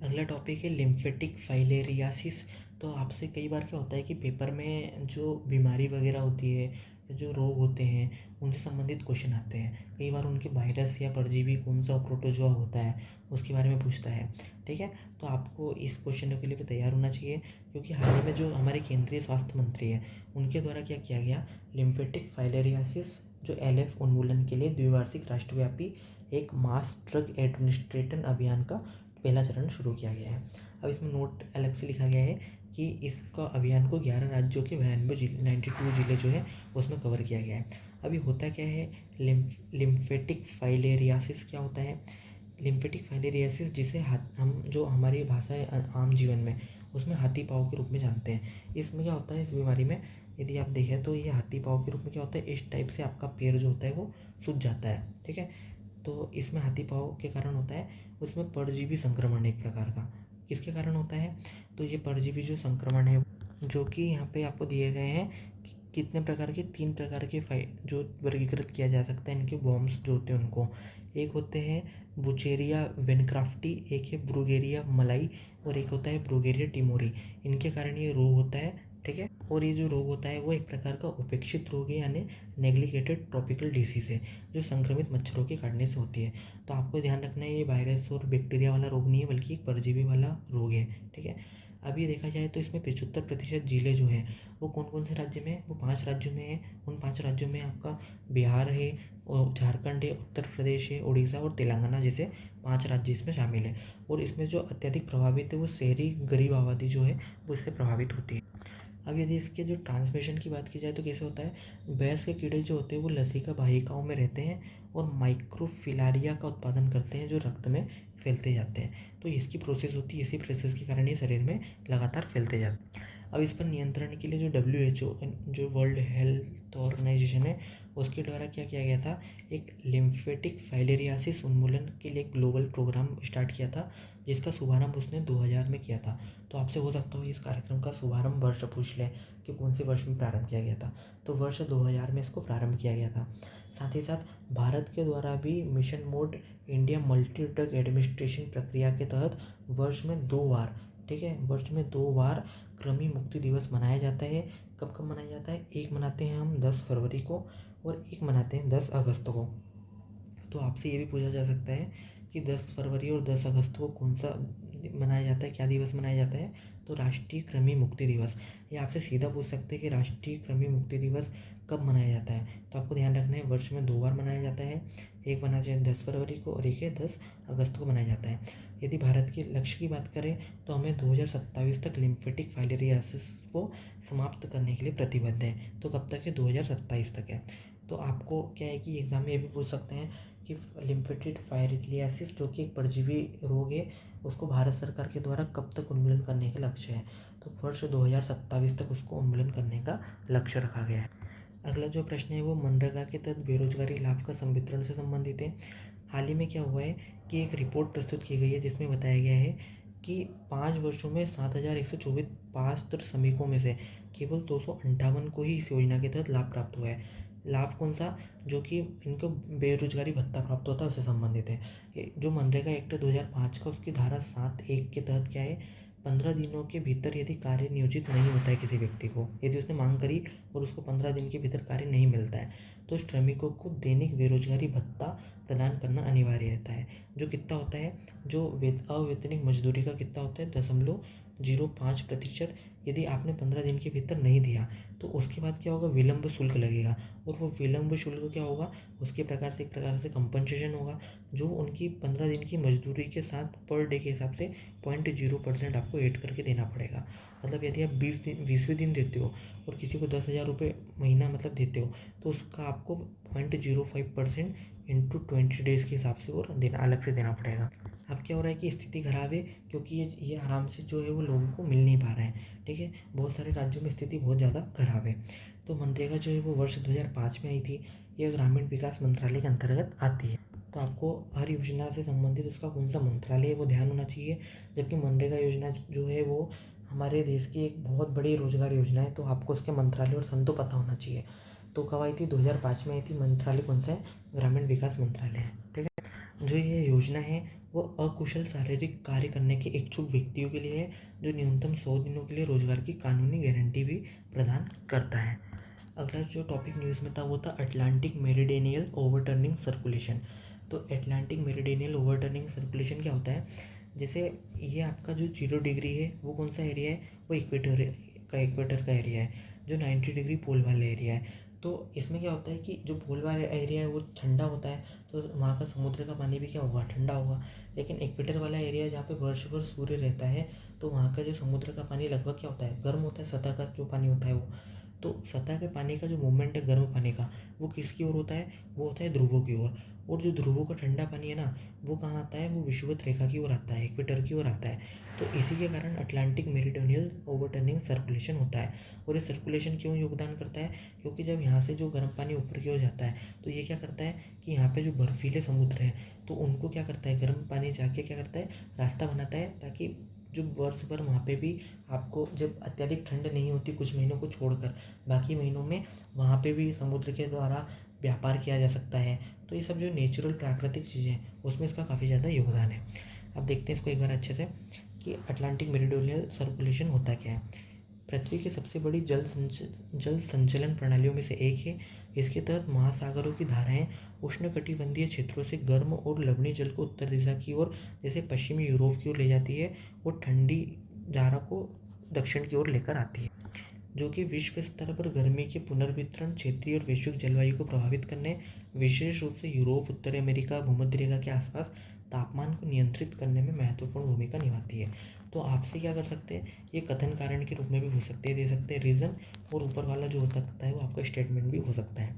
अगला टॉपिक है लिम्फेटिक फाइलेरियासिस। तो आपसे कई बार क्या होता है कि पेपर में जो बीमारी वगैरह होती है, जो रोग होते हैं, उनसे संबंधित क्वेश्चन आते हैं। कई बार उनके वायरस या परजीवी कौन सा प्रोटोजोआ होता है उसके बारे में पूछता है, ठीक है। तो आपको इस क्वेश्चन के लिए भी तैयार होना चाहिए, क्योंकि हाल ही में जो हमारे केंद्रीय स्वास्थ्य मंत्री हैं उनके द्वारा क्या किया गया, लिम्फेटिक फाइलेरियासिस जो LF उन्मूलन के लिए द्विवार्षिक राष्ट्रव्यापी एक मास ड्रग एडमिनिस्ट्रेशन अभियान का पहला चरण शुरू किया गया है। अब इसमें नोट अलग से लिखा गया है कि इसका अभियान को 11 राज्यों के 92 जिले जो है उसमें कवर किया गया है। अभी होता क्या है, लिम्फेटिक फाइलेरियासिस क्या होता है, लिम्फेटिक फाइलेरियासिस जिसे हम जो हमारी भाषा है आम जीवन में उसमें हाथी पाँव के रूप में जानते हैं। इसमें क्या होता है, इस बीमारी में यदि आप देखें तो ये हाथी पाँव के रूप में क्या होता है, इस टाइप से आपका पैर जो होता है वो सूज जाता है, ठीक है। तो इसमें हाथी पाँव के कारण होता है, उसमें परजीवी संक्रमण एक प्रकार का किसके कारण होता है, तो ये परजीवी जो संक्रमण है जो कि यहाँ पे आपको दिए गए हैं कितने प्रकार के, 3 प्रकार के जो वर्गीकृत किया जा सकता है इनके वॉर्म्स जो होते हैं उनको। एक होते हैं बुचेरिया वेनक्राफ्टी, एक है ब्रूगेरिया मलाई और एक होता है ब्रूगेरिया टिमोरी। इनके कारण ये रोग होता है, ठीक है। और ये जो रोग होता है वो एक प्रकार का उपेक्षित रोग है, यानी नेग्लिगेटेड ट्रॉपिकल डिसीज़ है, जो संक्रमित मच्छरों के काटने से होती है। तो आपको ध्यान रखना है ये वायरस और बैक्टीरिया वाला रोग नहीं है, बल्कि एक परजीवी वाला रोग है, ठीक है। अभी देखा जाए तो इसमें 75% जिले जो हैं वो कौन कौन से राज्य में है, वो 5 राज्यों में है। उन 5 राज्यों में आपका बिहार है और झारखंड है, उत्तर प्रदेश है, उड़ीसा और तेलंगाना जैसे 5 राज्य इसमें शामिल है। और इसमें जो अत्यधिक प्रभावित है वो शहरी गरीब आबादी जो है वो इससे प्रभावित होती है। अब यदि इसके जो ट्रांसमिशन की बात की जाए तो कैसे होता है, भैंस के कीड़े जो होते हैं वो लसिका वाहिकाओं में रहते हैं और माइक्रोफिलारिया का उत्पादन करते हैं जो रक्त में फैलते जाते हैं। तो इसकी प्रोसेस होती है, इसी प्रोसेस के कारण ये शरीर में लगातार फैलते जाते हैं। अब इस पर नियंत्रण के लिए जो WHO जो वर्ल्ड हेल्थ ऑर्गेनाइजेशन है उसके द्वारा क्या किया गया था, एक लिम्फेटिक फाइलेरियासिस उन्मूलन के लिए ग्लोबल प्रोग्राम स्टार्ट किया था, जिसका शुभारंभ उसने 2000 में किया था। तो आपसे हो सकता हो इस कार्यक्रम का शुभारंभ वर्ष पूछ लें कि कौन से वर्ष में प्रारंभ किया गया था, तो वर्ष 2000 में इसको प्रारंभ किया गया था। साथ ही साथ भारत के द्वारा भी mission mode India multi drug administration प्रक्रिया के तहत वर्ष में 2 बार, ठीक है, वर्ष में 2 बार कृमि मुक्ति दिवस मनाया जाता है। कब कब मनाया जाता है, एक मनाते हैं हम 10 फरवरी को और एक मनाते हैं 10 अगस्त को। तो आपसे ये भी पूछा जा सकता है कि 10 फरवरी और 10 अगस्त को कौन सा मनाया जाता है, क्या दिवस मनाया जाता है, तो राष्ट्रीय कृमि मुक्ति दिवस। ये आपसे सीधा पूछ सकते हैं कि राष्ट्रीय कृमि मुक्ति दिवस कब मनाया जाता है, तो आपको ध्यान रखना है वर्ष में 2 बार मनाया जाता है, एक मनाया जाए 10 फरवरी को और एक है 10 अगस्त को मनाया जाता है। यदि भारत के लक्ष्य की बात करें तो हमें 2027 तक लिम्फेटिक फाइलेरियासिस को समाप्त करने के लिए प्रतिबद्ध है। तो कब तक है, 2027 तक है। तो आपको क्या है कि एग्जाम में ये भी पूछ सकते हैं कि लिम्फेटिक फाइलेरियासिस जो कि एक परजीवी रोग है उसको भारत सरकार के द्वारा कब तक उन्मूलन करने का लक्ष्य है, तो वर्ष 2027 तक उसको उन्मूलन करने का लक्ष्य रखा गया है। अगला जो प्रश्न है वो मनरेगा के तहत बेरोजगारी लाभ का संवितरण से संबंधित है। हाल ही में क्या हुआ है कि एक रिपोर्ट प्रस्तुत की गई है जिसमें बताया गया है कि 5 वर्षों में 7124 पात्र श्रमिकों में से केवल 258 को ही इस योजना के तहत लाभ प्राप्त हुआ है। लाभ कौन सा, जो कि इनको बेरोजगारी भत्ता प्राप्त होता है उससे संबंधित है। जो मनरेगा एक्ट 2005 का उसकी धारा 7(1) के तहत क्या है, 15 दिनों के भीतर यदि कार्य नियोजित नहीं होता है किसी व्यक्ति को, यदि उसने मांग करी और उसको 15 दिन के भीतर कार्य नहीं मिलता है तो श्रमिकों को दैनिक बेरोजगारी भत्ता प्रदान करना अनिवार्य रहता है। जो कितना होता है, जो अवैतनिक मजदूरी का कितना होता है, 0.05% यदि आपने 15 दिन के भीतर नहीं दिया तो उसके बाद क्या होगा, विलंब शुल्क लगेगा। और वो विलंब शुल्क क्या होगा, उसके प्रकार से एक प्रकार से कंपनसेशन होगा, जो उनकी 15 दिन की मजदूरी के साथ पर डे के हिसाब से 0.0% आपको ऐड करके देना पड़ेगा। मतलब यदि आप 20वें दिन देते हो और किसी को 10,000 रुपये महीना मतलब देते हो, तो उसका आपको 0.05% इंटू 20 डेज़ के हिसाब से और देना अलग से देना पड़ेगा। अब क्या हो रहा है कि स्थिति खराब है, क्योंकि ये आराम से जो है वो लोगों को मिल नहीं पा रहा है। ठीक है, बहुत सारे राज्यों में स्थिति बहुत ज़्यादा खराब है। तो मनरेगा जो है वो वर्ष 2005 में आई थी। ये ग्रामीण विकास मंत्रालय के अंतर्गत आती है। तो आपको हर योजना से संबंधित उसका कौन सा मंत्रालय है वो ध्यान होना चाहिए। जबकि मनरेगा योजना जो है वो हमारे देश की एक बहुत बड़ी रोजगार योजना है, तो आपको उसके मंत्रालय और सन तो पता होना चाहिए। तो कब आई थी, 2005 में आई थी। मंत्रालय कौन सा है, ग्रामीण विकास मंत्रालय है। ठीक है, जो ये योजना है वो अकुशल शारीरिक कार्य करने के इच्छुक व्यक्तियों के लिए है, जो न्यूनतम 100 दिनों के लिए रोजगार की कानूनी गारंटी भी प्रदान करता है। अगला जो टॉपिक न्यूज़ में था वो था अटलांटिक मेरिडियनियल ओवरटर्निंग सर्कुलेशन। तो अटलांटिक मेरिडियनियल ओवरटर्निंग सर्कुलेशन क्या होता है, जैसे ये आपका जो 0 डिग्री है वो कौन सा एरिया है, वो इक्वेटर का एरिया है। जो 90 डिग्री पोल वाला एरिया है, तो इसमें क्या होता है कि जो पोल वाला एरिया है वो ठंडा होता है, तो वहाँ का समुद्र का पानी भी क्या होगा, ठंडा होगा। लेकिन इक्वेटर वाला एरिया जहाँ पे वर्ष भर सूर्य रहता है, तो वहाँ का जो समुद्र का पानी लगभग क्या होता है, गर्म होता है। सतह का जो पानी होता है वो, तो सतह के पानी का जो मूवमेंट है गर्म पानी का, वो किसकी ओर होता है, वो होता है ध्रुवों की ओर। और जो ध्रुवों का ठंडा पानी है ना, वो कहाँ आता है, वो विषुवत रेखा की ओर आता है, इक्वेटर की ओर आता है। तो इसी के कारण अटलांटिक मेरिडियनियल ओवरटर्निंग सर्कुलेशन होता है। और ये सर्कुलेशन क्यों योगदान करता है, क्योंकि जब यहाँ से जो गर्म पानी ऊपर की ओर जाता है, तो ये क्या करता है कि यहाँ पे जो बर्फीले समुद्र हैं, तो उनको क्या करता है, गर्म पानी जाके क्या करता है, रास्ता बनाता है, ताकि जो वर्ष भर वहाँ पे भी आपको जब अत्यधिक ठंड नहीं होती कुछ महीनों को छोड़कर, बाकी महीनों में वहाँ पे भी समुद्र के द्वारा व्यापार किया जा सकता है। तो ये सब जो नेचुरल प्राकृतिक चीज़ें हैं उसमें इसका काफ़ी ज़्यादा योगदान है। अब देखते हैं इसको एक बार अच्छे से कि अटलांटिक मेरिडियनल सर्कुलेशन होता क्या है। पृथ्वी की सबसे बड़ी जल संचलन प्रणालियों में से एक है। इसके तहत महासागरों की धाराएं उष्णकटिबंधीय क्षेत्रों से गर्म और लवणीय जल को उत्तर दिशा की ओर, जैसे पश्चिमी यूरोप की ओर ले जाती है, और ठंडी धारा को दक्षिण की ओर लेकर आती है, जो कि विश्व स्तर पर गर्मी के पुनर्वितरण, क्षेत्रीय और वैश्विक जलवायु को प्रभावित करने, विशेष रूप से यूरोप, उत्तरी अमेरिका, भूमध्य रेखा के आसपास तापमान को नियंत्रित करने में महत्वपूर्ण भूमिका निभाती है। तो आपसे क्या कर सकते हैं, ये कथन कारण के रूप में भी हो सकते हैं, दे सकते हैं रीज़न, और ऊपर वाला जो हो सकता है वो आपका स्टेटमेंट भी हो सकता है।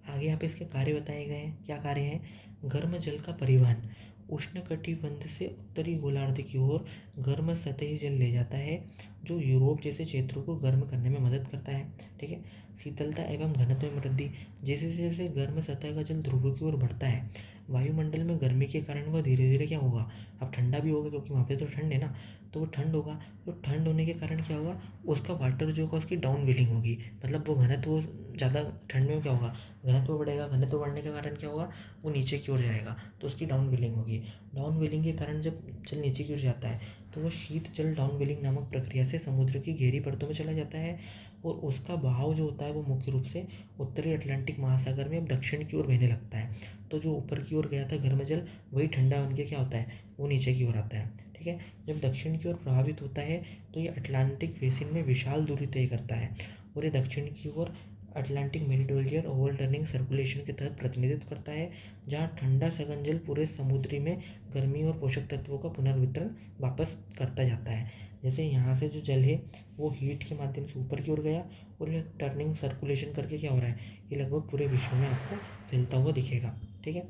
आगे यहाँ पे इसके कार्य बताए गए हैं। क्या कार्य हैं, गर्म जल का परिवहन, उष्णकटिबंध से उत्तरी गोलार्ध की ओर गर्म सतही जल ले जाता है, जो यूरोप जैसे क्षेत्रों को गर्म करने में मदद करता है। ठीक है, शीतलता एवं घनत्व में वृद्धि, जैसे जैसे गर्म सतह का जल ध्रुवों की ओर बढ़ता है, वायुमंडल में गर्मी के कारण वह धीरे धीरे क्या होगा, अब ठंडा भी होगा, क्योंकि वहाँ पे तो ठंड है ना, तो वो ठंड होगा। तो ठंड होने के कारण क्या होगा, उसका वाटर जो होगा उसकी डाउन वेलिंग होगी, मतलब वो घनत्व ज़्यादा ठंड में क्या होगा, घनत्व बढ़ेगा। घनत्व बढ़ने के कारण क्या होगा, वो नीचे की ओर जाएगा, तो उसकी डाउन वेलिंग होगी। डाउन वेलिंग के कारण जब जल नीचे की ओर जाता है, तो वो शीत जल डाउन वेलिंग नामक प्रक्रिया से समुद्र की गहरी परतों में चला जाता है, और उसका बहाव जो होता है वो मुख्य रूप से उत्तरी अटलांटिक महासागर में अब दक्षिण की ओर बहने लगता है। तो जो ऊपर की ओर गया था गर्म जल, वही ठंडा बन के क्या होता है, वो नीचे की ओर आता है। ठीक है, जब दक्षिण की ओर प्रभावित होता है, तो ये अटलांटिक बेसिन में विशाल दूरी तय करता है, और ये दक्षिण की ओर अटलांटिक मेरिडियनियल ओवरटर्निंग सर्कुलेशन के तहत प्रतिनिधित्व करता है, जहाँ ठंडा सघन जल पूरे समुद्री में गर्मी और पोषक तत्वों का पुनर्वितरण वापस करता जाता है। जैसे यहाँ से जो जल है वो हीट के माध्यम से ऊपर की ओर गया, और ये टर्निंग सर्कुलेशन करके क्या हो रहा है, ये लगभग पूरे विश्व में आपको फैलता हुआ दिखेगा। ठीक है,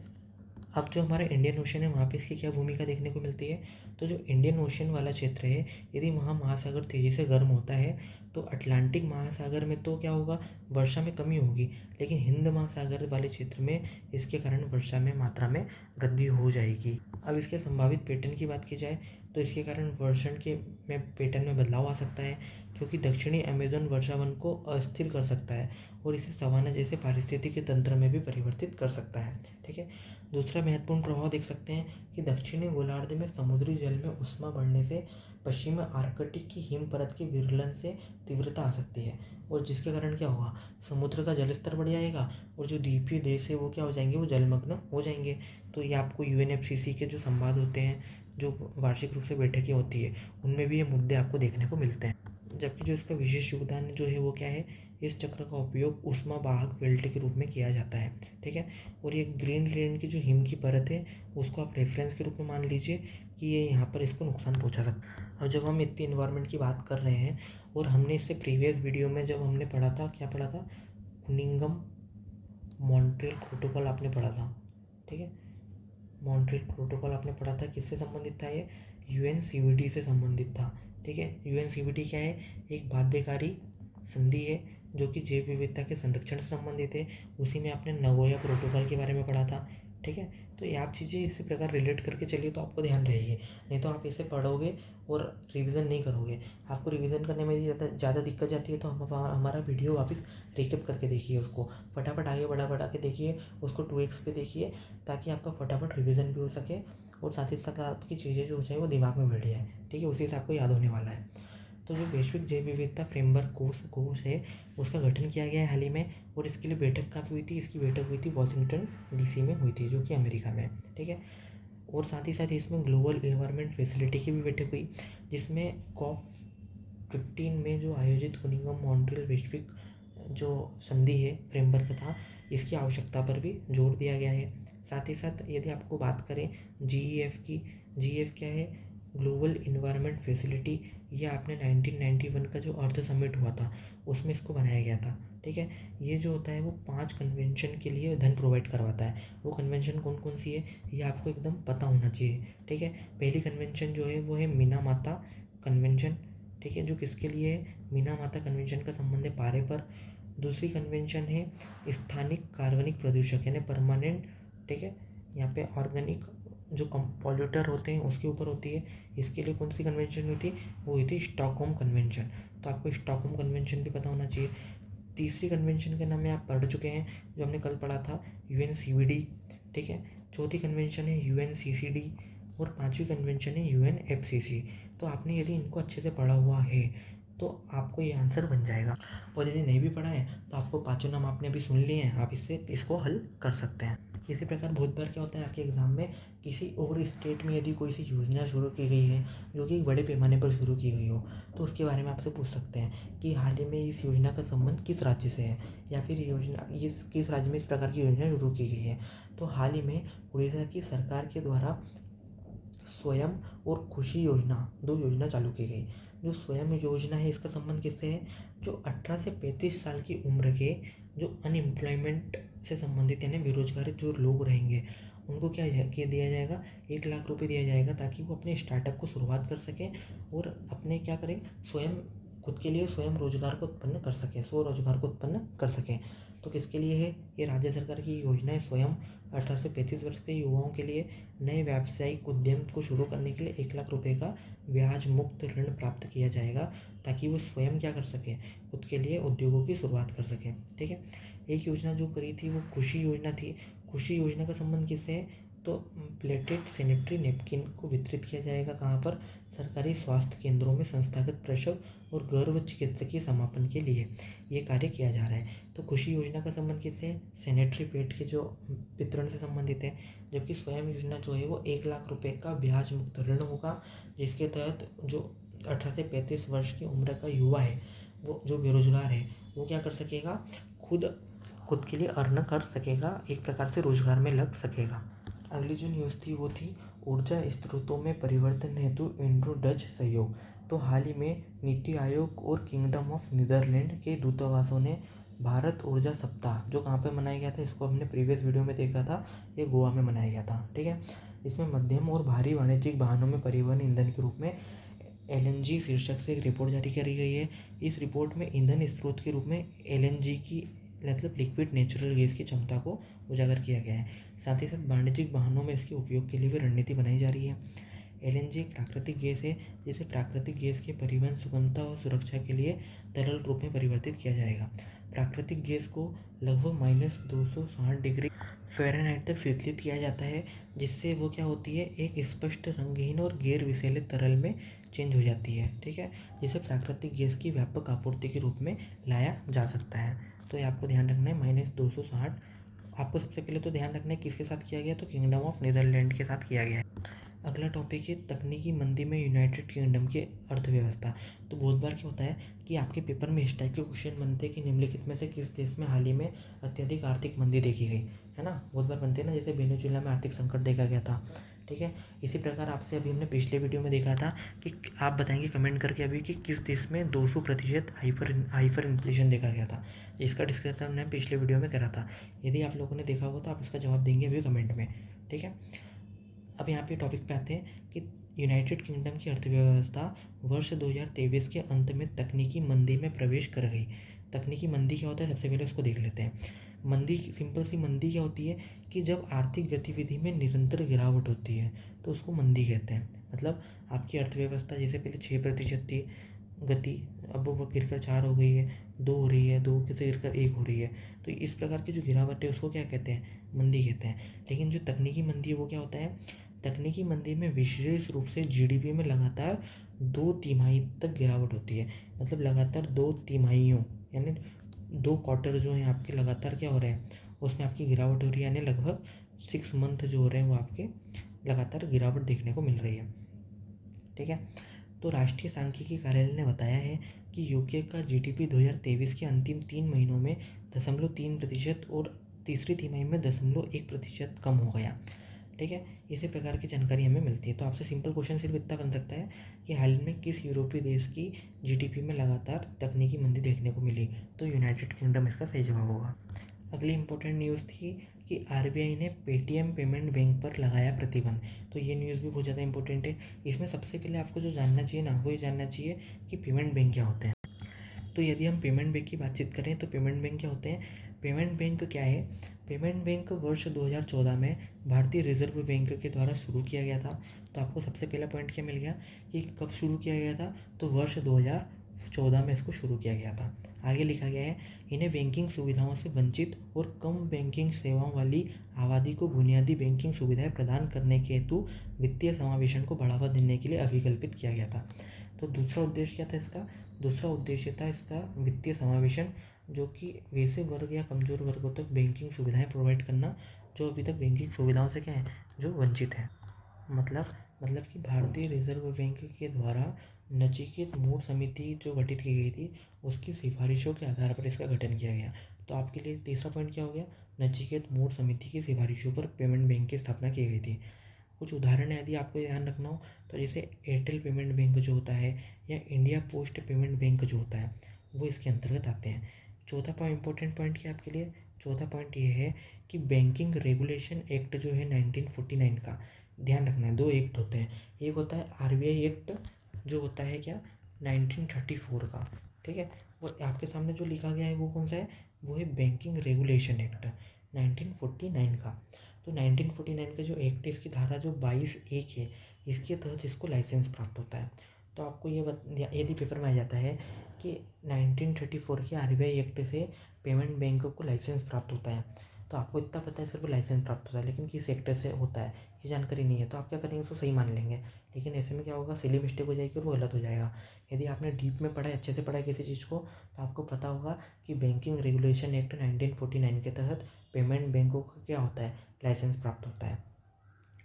अब जो हमारा इंडियन ओशन है वहाँ पे इसकी क्या भूमिका देखने को मिलती है, तो जो इंडियन ओशन वाला क्षेत्र है, यदि वहाँ महासागर तेज़ी से गर्म होता है, तो अटलांटिक महासागर में तो क्या होगा, वर्षा में कमी होगी, लेकिन हिंद महासागर वाले क्षेत्र में इसके कारण वर्षा में मात्रा में वृद्धि हो जाएगी। अब इसके संभावित पैटर्न की बात की जाए, तो इसके कारण वर्षण के में पैटर्न में बदलाव आ सकता है, क्योंकि दक्षिणी अमेज़न वर्षा वन को अस्थिर कर सकता है, और इसे सवाना जैसे पारिस्थितिकी तंत्र में भी परिवर्तित कर सकता है। ठीक है, दूसरा महत्वपूर्ण प्रभाव देख सकते हैं कि दक्षिणी गोलार्ध में समुद्री जल में ऊष्मा बढ़ने से पश्चिमी आर्कटिक की हिम परत के विरलन से तीव्रता आ सकती है, और जिसके कारण क्या होगा, समुद्र का जल स्तर बढ़ जाएगा, और जो द्वीपीय देश है वो क्या हो जाएंगे, वो जलमग्न हो जाएंगे। तो ये आपको यूएनएफसीसी के जो संवाद होते हैं, जो वार्षिक रूप से बैठकें होती है उनमें भी ये मुद्दे आपको देखने को मिलते हैं। जबकि जो इसका विशेष योगदान जो है वो क्या है, इस चक्र का उपयोग ऊष्मावाहक बेल्ट के रूप में किया जाता है। ठीक है, और ये ग्रीनलैंड की जो हिम की परत है उसको आप रेफरेंस के रूप में मान लीजिए कि ये यहाँ पर इसको नुकसान पहुँचा सकता है। अब जब हम इतनी इन्वायरमेंट की बात कर रहे हैं और हमने इससे प्रीवियस वीडियो में जब हमने पढ़ा था, क्या पढ़ा था, कुनिंगम मॉन्ट्रियल प्रोटोकॉल आपने पढ़ा था। ठीक है, मॉन्ट्रियल प्रोटोकॉल आपने पढ़ा था, किससे संबंधित था ये, यूएनसीवीडी से संबंधित था। ठीक है, यूएनसीवीडी क्या है, एक बाध्यकारी संधि है जो कि जैव विविधता के संरक्षण से संबंधित है। उसी में आपने नगोया प्रोटोकॉल के बारे में पढ़ा था। ठीक है, तो ये आप चीज़ें इसी प्रकार रिलेट करके चलिए तो आपको ध्यान रहेगी, नहीं तो आप इसे पढ़ोगे और रिवीजन नहीं करोगे। आपको रिवीजन करने में ज़्यादा दिक्कत जाती है तो हमारा वीडियो वापस रिकैप करके देखिए, उसको फटाफट आगे बढ़ा के देखिए, उसको 2x पे देखिए ताकि आपका फटाफट रिवीजन भी हो सके और साथ ही साथ आपकी चीज़ें जो हो जाए वो दिमाग में बैठ जाए। ठीक है, उसी से आपको याद होने वाला है। तो जो वैश्विक जैव विविधता फ्रेमवर्क कोर्स है उसका गठन किया गया है हाल ही में, और इसके लिए बैठक कहाँ हुई थी, इसकी बैठक हुई थी वॉशिंगटन डीसी में हुई थी, जो कि अमेरिका में। ठीक है, और साथ ही साथ इसमें ग्लोबल इन्वायरमेंट फैसिलिटी की भी बैठक हुई, जिसमें COP15 में जो आयोजित कुनिंगम मॉन्ट्रियल वैश्विक जो संधि है फ्रेमवर्क था, इसकी आवश्यकता पर भी जोर दिया गया है। साथ ही साथ यदि आपको बात करें GEF की, GEF क्या है, ग्लोबल इन्वायरमेंट फैसिलिटी, ये आपने 1991 का जो अर्थ समिट हुआ था उसमें इसको बनाया गया था। ठीक है, ये जो होता है वो 5 कन्वेंशन के लिए धन प्रोवाइड करवाता है। वो कन्वेंशन कौन कौन सी है ये आपको एकदम पता होना चाहिए। ठीक है, पहली कन्वेंशन जो है वो है मिनामाता कन्वेंशन। ठीक है, जो किसके लिए है, मिनामाता कन्वेंशन का संबंध है पारे पर। दूसरी कन्वेंशन है स्थानिक कार्बनिक प्रदूषक यानी परमानेंट। ठीक है, यहाँ पे ऑर्गेनिक जो पॉल्यूटर होते हैं उसके ऊपर होती है। इसके लिए कौन सी कन्वेंशन हुई थी, वो हुई थी स्टॉकहोम कन्वेंशन। तो आपको स्टॉकहोम कन्वेंशन भी पता होना चाहिए। तीसरी कन्वेंशन के नाम में आप पढ़ चुके हैं, जो हमने कल पढ़ा था, UNCVD। ठीक है, चौथी कन्वेंशन है UNCCD और पांचवी कन्वेंशन है UNFCC। तो आपने यदि इनको अच्छे से पढ़ा हुआ है तो आपको ये आंसर बन जाएगा, और यदि नहीं भी पढ़ा है तो आपको पाँचों नाम आपने भी सुन लिए हैं, आप इसको हल कर सकते हैं। इसी प्रकार बहुत बार क्या होता है आपके एग्ज़ाम में, किसी और स्टेट में यदि कोई सी योजना शुरू की गई है जो कि एक बड़े पैमाने पर शुरू की गई हो, तो उसके बारे में आपसे पूछ सकते हैं कि हाल ही में इस योजना का संबंध किस राज्य से है, या फिर योजना इस किस राज्य में इस प्रकार की योजना शुरू की गई है। तो हाल ही में उड़ीसा की सरकार के द्वारा स्वयं और खुशी योजना, 2 योजना चालू की गई। जो स्वयं योजना है इसका संबंध किससे है, जो 18 से 35 साल की उम्र के जो अनएम्प्लॉयमेंट से संबंधित यानी बेरोजगार जो लोग रहेंगे उनको क्या दिया जाएगा, 1 लाख रुपए दिया जाएगा, ताकि वो अपने स्टार्टअप को शुरुआत कर सकें और अपने क्या करें, स्वयं खुद के लिए स्वयं रोजगार को उत्पन्न कर सकें, स्वरोजगार को उत्पन्न कर सकें। तो किसके लिए है, ये राज्य सरकार की योजना है। स्वयं 18 से 35 वर्ष के युवाओं के लिए नए व्यावसायिक उद्यम को शुरू करने के लिए 1 लाख रुपए का ब्याज मुक्त ऋण प्राप्त किया जाएगा, ताकि वो स्वयं क्या कर सकें, खुद के लिए उद्योगों की शुरुआत कर सकें। ठीक है, एक योजना जो करी थी वो खुशी योजना थी। खुशी योजना का संबंध किससे है, तो प्लेटेड सैनिटरी नैपकिन को वितरित किया जाएगा, कहाँ पर, सरकारी स्वास्थ्य केंद्रों में संस्थागत प्रसव और गर्भ चिकित्सकीय समापन के लिए ये कार्य किया जा रहा है। तो खुशी योजना का संबंध किससे है, सैनिटरी पैड के जो वितरण से संबंधित है। जबकि स्वयं योजना जो है वो 1 लाख रुपए का ब्याज मुक्त ऋण होगा, जिसके तहत जो 18 से 35 वर्ष की उम्र का युवा है, वो जो बेरोजगार है, वो क्या कर सकेगा, खुद के लिए अर्न कर सकेगा, एक प्रकार से रोजगार में लग सकेगा। अगली जो न्यूज़ थी वो थी ऊर्जा स्रोतों में परिवर्तन हेतु इंडो डच सहयोग। तो हाल ही में नीति आयोग और किंगडम ऑफ नीदरलैंड के दूतावासों ने भारत ऊर्जा सप्ताह, जो कहाँ पे मनाया गया था, इसको हमने प्रीवियस वीडियो में देखा था, ये गोवा में मनाया गया था। ठीक है, इसमें मध्यम और भारी वाणिज्यिक वाहनों में परिवहन ईंधन के रूप में LNG शीर्षक से एक रिपोर्ट जारी करी गई है। इस रिपोर्ट में ईंधन स्रोत के रूप में LNG की मतलब लिक्विड नेचुरल गैस की क्षमता को उजागर किया गया है। साथ ही साथ वाणिज्यिक वाहनों में इसके उपयोग के लिए भी रणनीति बनाई जा रही है। LNG एक प्राकृतिक गैस है, जिसे प्राकृतिक गैस के परिवहन, सुगमता और सुरक्षा के लिए तरल रूप में परिवर्तित किया जाएगा। प्राकृतिक गैस को लगभग -260 डिग्री फ़ारेनहाइट तक शीतलित किया जाता है, जिससे वो क्या होती है, एक स्पष्ट रंगहीन और गैर विषैले तरल में चेंज हो जाती है। ठीक है, जिसे प्राकृतिक गैस की व्यापक आपूर्ति के रूप में लाया जा सकता है। तो ये आपको ध्यान रखना है, -260। आपको सबसे पहले तो ध्यान रखना है किसके साथ किया गया, तो किंगडम ऑफ नीदरलैंड के साथ किया गया है। अगला टॉपिक है तकनीकी मंदी में यूनाइटेड किंगडम की अर्थव्यवस्था। तो बहुत बार क्या होता है कि आपके पेपर में इस टाइप के क्वेश्चन बनते हैं कि निम्नलिखित में से किस देश में हाल ही में अत्यधिक आर्थिक मंदी देखी गई, है ना। बहुत बार बनते हैं ना, जैसे वेनेजुएला में आर्थिक संकट देखा गया था, ठीक है। इसी प्रकार आपसे अभी हमने पिछले वीडियो में देखा था कि आप बताएंगे कमेंट करके अभी कि किस देश में 200% हाइपर इन्फ्लेशन देखा गया था। इसका डिस्कशन हमने पिछले वीडियो में करा था। यदि आप लोगों ने देखा होगा तो आप इसका जवाब देंगे अभी कमेंट में, ठीक है। अब यहाँ पे टॉपिक पे आते हैं कि यूनाइटेड किंगडम की अर्थव्यवस्था वर्ष 2023 के अंत में तकनीकी मंदी में प्रवेश कर गई। तकनीकी मंदी क्या होता है, सबसे पहले उसको देख लेते हैं। मंदी, सिंपल सी मंदी क्या होती है कि जब आर्थिक गतिविधि में निरंतर गिरावट होती है तो उसको मंदी कहते हैं। मतलब आपकी अर्थव्यवस्था जैसे पहले 6% थी गति, अब वो गिरकर 4 हो गई है, 2 हो रही है, 2 से गिरकर 1 हो रही है। तो इस प्रकार की जो गिरावट है उसको क्या कहते हैं, मंदी कहते हैं। लेकिन जो तकनीकी मंदी है वो क्या होता है, तकनीकी मंदी में विशेष रूप से जीडीपी में लगातार 2 तिमाही तक गिरावट होती है। मतलब लगातार 2 तिमाहियों यानी 2 क्वार्टर जो हैं आपके लगातार क्या हो रहे हैं, उसमें आपकी गिरावट हो रही है, यानी लगभग 6 मंथ जो हो रहे हैं वो आपके लगातार गिरावट देखने को मिल रही है, ठीक है। तो राष्ट्रीय सांख्यिकी कार्यालय ने बताया है कि यूके का जीडीपी 2023 के अंतिम 3 महीनों में 0.3% और तीसरी तिमाही में 0.1% कम हो गया, ठीक है। इसी प्रकार की जानकारी हमें मिलती है। तो आपसे सिंपल क्वेश्चन सिर्फ इतना बन सकता है कि हाल में किस यूरोपीय देश की जीडीपी में लगातार तकनीकी मंदी देखने को मिली, तो यूनाइटेड किंगडम इसका सही जवाब होगा। अगली इंपॉर्टेंट न्यूज़ थी कि आरबीआई ने पेटीएम पेमेंट बैंक पर लगाया प्रतिबंध। तो ये न्यूज़ भी बहुत ज़्यादा इंपॉर्टेंट है। इसमें सबसे पहले आपको जो जानना चाहिए ना, वो ये जानना चाहिए कि पेमेंट बैंक क्या होते हैं। तो यदि हम पेमेंट बैंक की बातचीत करें तो पेमेंट बैंक क्या होते हैं, पेमेंट बैंक क्या है, पेमेंट बैंक वर्ष 2014 में भारतीय रिजर्व बैंक के द्वारा शुरू किया गया था। तो आपको सबसे पहला पॉइंट क्या मिल गया कि कब शुरू किया गया था, तो वर्ष 2014 में इसको शुरू किया गया था। आगे लिखा गया है, इन्हें बैंकिंग सुविधाओं से वंचित और कम बैंकिंग सेवाओं वाली आबादी को बुनियादी बैंकिंग सुविधाएं प्रदान करने के हेतु वित्तीय समावेशन को बढ़ावा देने के लिए अभिकल्पित किया गया था। तो दूसरा उद्देश्य क्या था इसका, दूसरा उद्देश्य था इसका वित्तीय समावेशन, जो कि वैसे वर्ग या कमज़ोर वर्गों तक बैंकिंग सुविधाएं प्रोवाइड करना जो अभी तक बैंकिंग सुविधाओं से क्या है, जो वंचित है। मतलब कि भारतीय रिजर्व बैंक के द्वारा नचिकेत मूल समिति जो गठित की गई थी उसकी सिफारिशों के आधार पर इसका गठन किया गया। तो आपके लिए तीसरा पॉइंट क्या हो गया, नचिकेत मूल समिति की सिफारिशों पर पेमेंट बैंक की स्थापना की गई थी। कुछ उदाहरण यदि आपको ध्यान रखना हो तो जैसे एयरटेल पेमेंट बैंक जो होता है या इंडिया पोस्ट पेमेंट बैंक जो होता है वो इसके अंतर्गत आते हैं। चौथा पॉइंट, इंपॉर्टेंट पॉइंट क्या आपके लिए, चौथा पॉइंट ये है कि बैंकिंग रेगुलेशन एक्ट जो है 1949 का, ध्यान रखना है 2 एक्ट होते हैं। एक होता है आरबीआई एक्ट जो होता है क्या 1934 का, ठीक है। वो आपके सामने जो लिखा गया है वो कौन सा है, वो है बैंकिंग रेगुलेशन एक्ट 1949 का। तो 1949 का जो एक्ट है इसकी धारा जो 22(1) है इसके तहत इसको लाइसेंस प्राप्त होता है। तो आपको ये यदि पेपर में आ जाता है कि 1934 के आरबीआई एक्ट से पेमेंट बैंक को लाइसेंस प्राप्त होता है, तो आपको इतना पता है सिर्फ लाइसेंस प्राप्त होता है, लेकिन किस सेक्टर से होता है ये जानकारी नहीं है। तो आप क्या करेंगे, उसको सही मान लेंगे। लेकिन ऐसे में क्या होगा, सिली मिस्टेक हो जाएगी और वो गलत हो जाएगा। यदि आपने डीप में पढ़ा है, अच्छे से पढ़ा है किसी चीज़ को, तो आपको पता होगा कि बैंकिंग रेगुलेशन एक्ट 1949 के तहत पेमेंट बैंकों को क्या होता है, लाइसेंस प्राप्त होता है।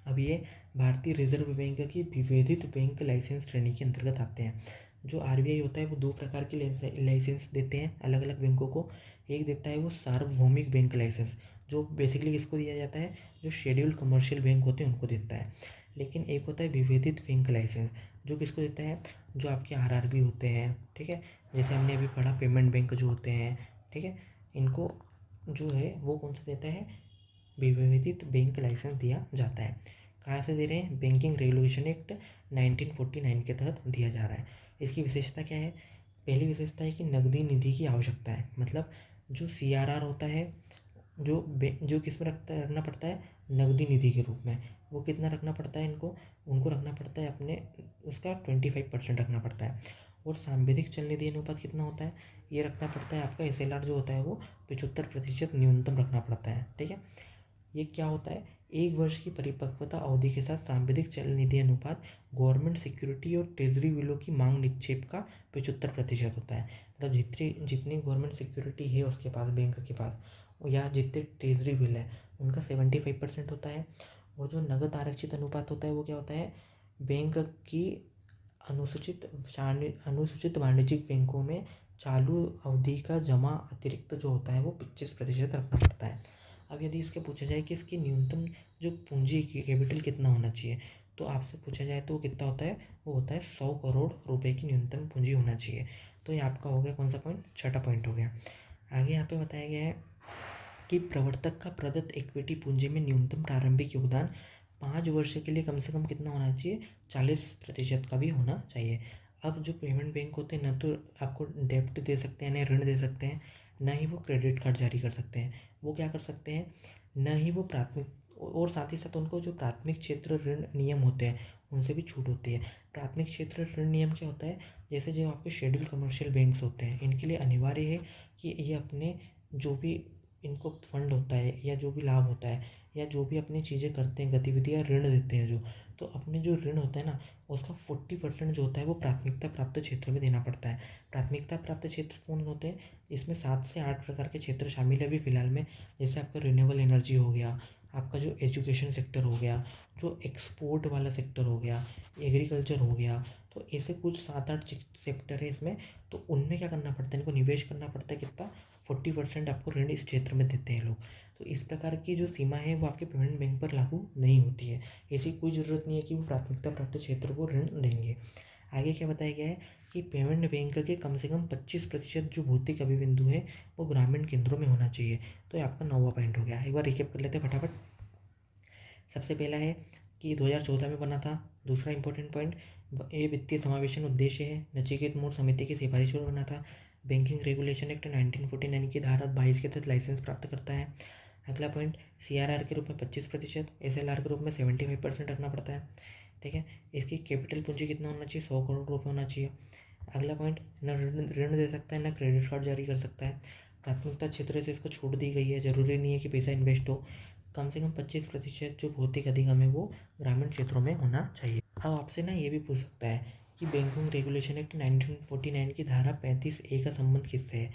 अब ये भारतीय रिजर्व बैंक की विभेदित बैंक लाइसेंस श्रेणी के अंतर्गत आते हैं। जो आरबीआई होता है वो 2 प्रकार के लाइसेंस देते हैं अलग अलग बैंकों को। एक देता है वो सार्वभौमिक बैंक लाइसेंस, जो बेसिकली किसको दिया जाता है, जो शेड्यूल्ड कमर्शियल बैंक होते हैं उनको देता है। लेकिन एक होता है विभेदित बैंक लाइसेंस, जो किसको देता है, जो आपके आरआरबी होते हैं, ठीक है। जैसे हमने अभी पढ़ा पेमेंट बैंक जो होते हैं, ठीक है, इनको जो है वो कौन सा देता है, विभेदित बैंक लाइसेंस दिया जाता है। कहाँ से दे रहे हैं, बैंकिंग रेगुलेशन एक्ट 1949 के तहत दिया जा रहा है। इसकी विशेषता क्या है, पहली विशेषता है कि नकदी निधि की आवश्यकता है। मतलब जो सीआरआर होता है, जो किस में रखना पड़ता है, नकदी निधि के रूप में, वो कितना रखना पड़ता है उनको रखना पड़ता है अपने, उसका 25% रखना पड़ता है। और सांविधिक चल निधि अनुपात कितना होता है, ये रखना पड़ता है आपका एसएलआर जो होता है वो 75% न्यूनतम रखना पड़ता है, ठीक है। ये क्या होता है, 1 वर्ष की परिपक्वता अवधि के साथ सांविधिक चल निधि अनुपात गवर्नमेंट सिक्योरिटी और ट्रेजरी बिलों की मांग निक्षेप का 75% होता है। मतलब जितनी गवर्नमेंट सिक्योरिटी है उसके पास, बैंक के पास, या जितने ट्रेजरी बिल है उनका 75% होता है। और जो नकद आरक्षित अनुपात होता है वो क्या होता है, बैंक की अनुसूचित वाणिज्यिक बैंकों में चालू अवधि का जमा अतिरिक्त जो होता है वो 25% रखना पड़ता है। अब यदि इसके पूछा जाए कि इसकी न्यूनतम जो पूंजी की कैपिटल कितना होना चाहिए, तो आपसे पूछा जाए तो वो कितना होता है, वो होता है 100 करोड़ रुपए की न्यूनतम पूंजी होना चाहिए। तो ये आपका हो गया कौन सा पॉइंट, छठा पॉइंट हो गया। आगे यहाँ पे बताया गया है कि प्रवर्तक का प्रदत्त इक्विटी पूंजी में न्यूनतम प्रारंभिक योगदान 5 वर्ष के लिए कम से कम कितना होना चाहिए, 40% का भी होना चाहिए। अब जो पेमेंट बैंक होते हैं, न तो आपको डेब्ट दे सकते हैं, न ऋण दे सकते हैं, न ही वो क्रेडिट कार्ड जारी कर सकते हैं। वो क्या कर सकते हैं, न ही वो प्राथमिक, और साथ ही साथ उनको जो प्राथमिक क्षेत्र ऋण नियम होते हैं उनसे भी छूट होती है। प्राथमिक क्षेत्र ऋण नियम क्या होता है, जैसे जो आपके शेड्यूल कमर्शियल बैंक्स होते हैं, इनके लिए अनिवार्य है कि ये अपने जो भी इनको फंड होता है या जो भी लाभ होता है या जो भी अपनी चीज़ें करते हैं, गतिविधियाँ ऋण देते हैं जो, तो अपने जो ऋण होता है ना उसका 40% जो होता है वो प्राथमिकता प्राप्त क्षेत्र में देना पड़ता है। प्राथमिकता प्राप्त क्षेत्र कौन होते हैं, इसमें 7 से 8 प्रकार के क्षेत्र शामिल है अभी फिलहाल में। जैसे आपका रिन्यूएबल एनर्जी हो गया, आपका जो एजुकेशन सेक्टर हो गया, जो एक्सपोर्ट वाला सेक्टर हो गया, एग्रीकल्चर हो गया, तो ऐसे कुछ 7-8 सेक्टर है इसमें। तो उनमें क्या करना पड़ता है, इनको निवेश करना पड़ता है कितना, 40% आपको ऋण इस क्षेत्र में देते हैं लोग। तो इस प्रकार की जो सीमा है वो आपके पेमेंट बैंक पर लागू नहीं होती है। ऐसी कोई ज़रूरत नहीं है कि वो प्राथमिकता प्राप्त क्षेत्र को ऋण देंगे। आगे क्या बताया गया है कि पेमेंट बैंक के कम से कम 25% जो भौतिक अभिबिंदु है वो ग्रामीण केंद्रों में होना चाहिए। तो ये आपका 9वां पॉइंट हो गया। एक बार रिकेप कर लेते हैं फटाफट। सबसे पहला है कि 2014 में बना था। दूसरा इंपॉर्टेंट पॉइंट, ये वित्तीय समावेशन उद्देश्य है, नचिकेत मोर समिति की सिफारिश पर बना था। बैंकिंग रेगुलेशन एक्ट 1949 की धारा 22 के तहत लाइसेंस प्राप्त करता है। अगला पॉइंट, CRR के रूप में 25%, SLR के रूप में 75% रखना पड़ता है। ठीक है, इसकी कैपिटल पूंजी कितना होना चाहिए, 100 करोड़ रुपये होना चाहिए। अगला पॉइंट, न ऋण दे सकता है, न क्रेडिट कार्ड जारी कर सकता है। प्राथमिकता क्षेत्र से इसको छूट दी गई है, जरूरी नहीं है कि पैसा इन्वेस्ट हो। कम से कम 25% जो भौतिक अधिगम है वो ग्रामीण क्षेत्रों में होना चाहिए। अब आपसे ना ये भी पूछ सकता है कि बैंकिंग रेगुलेशन एक्ट 1949 की धारा 35A का संबंध किससे है।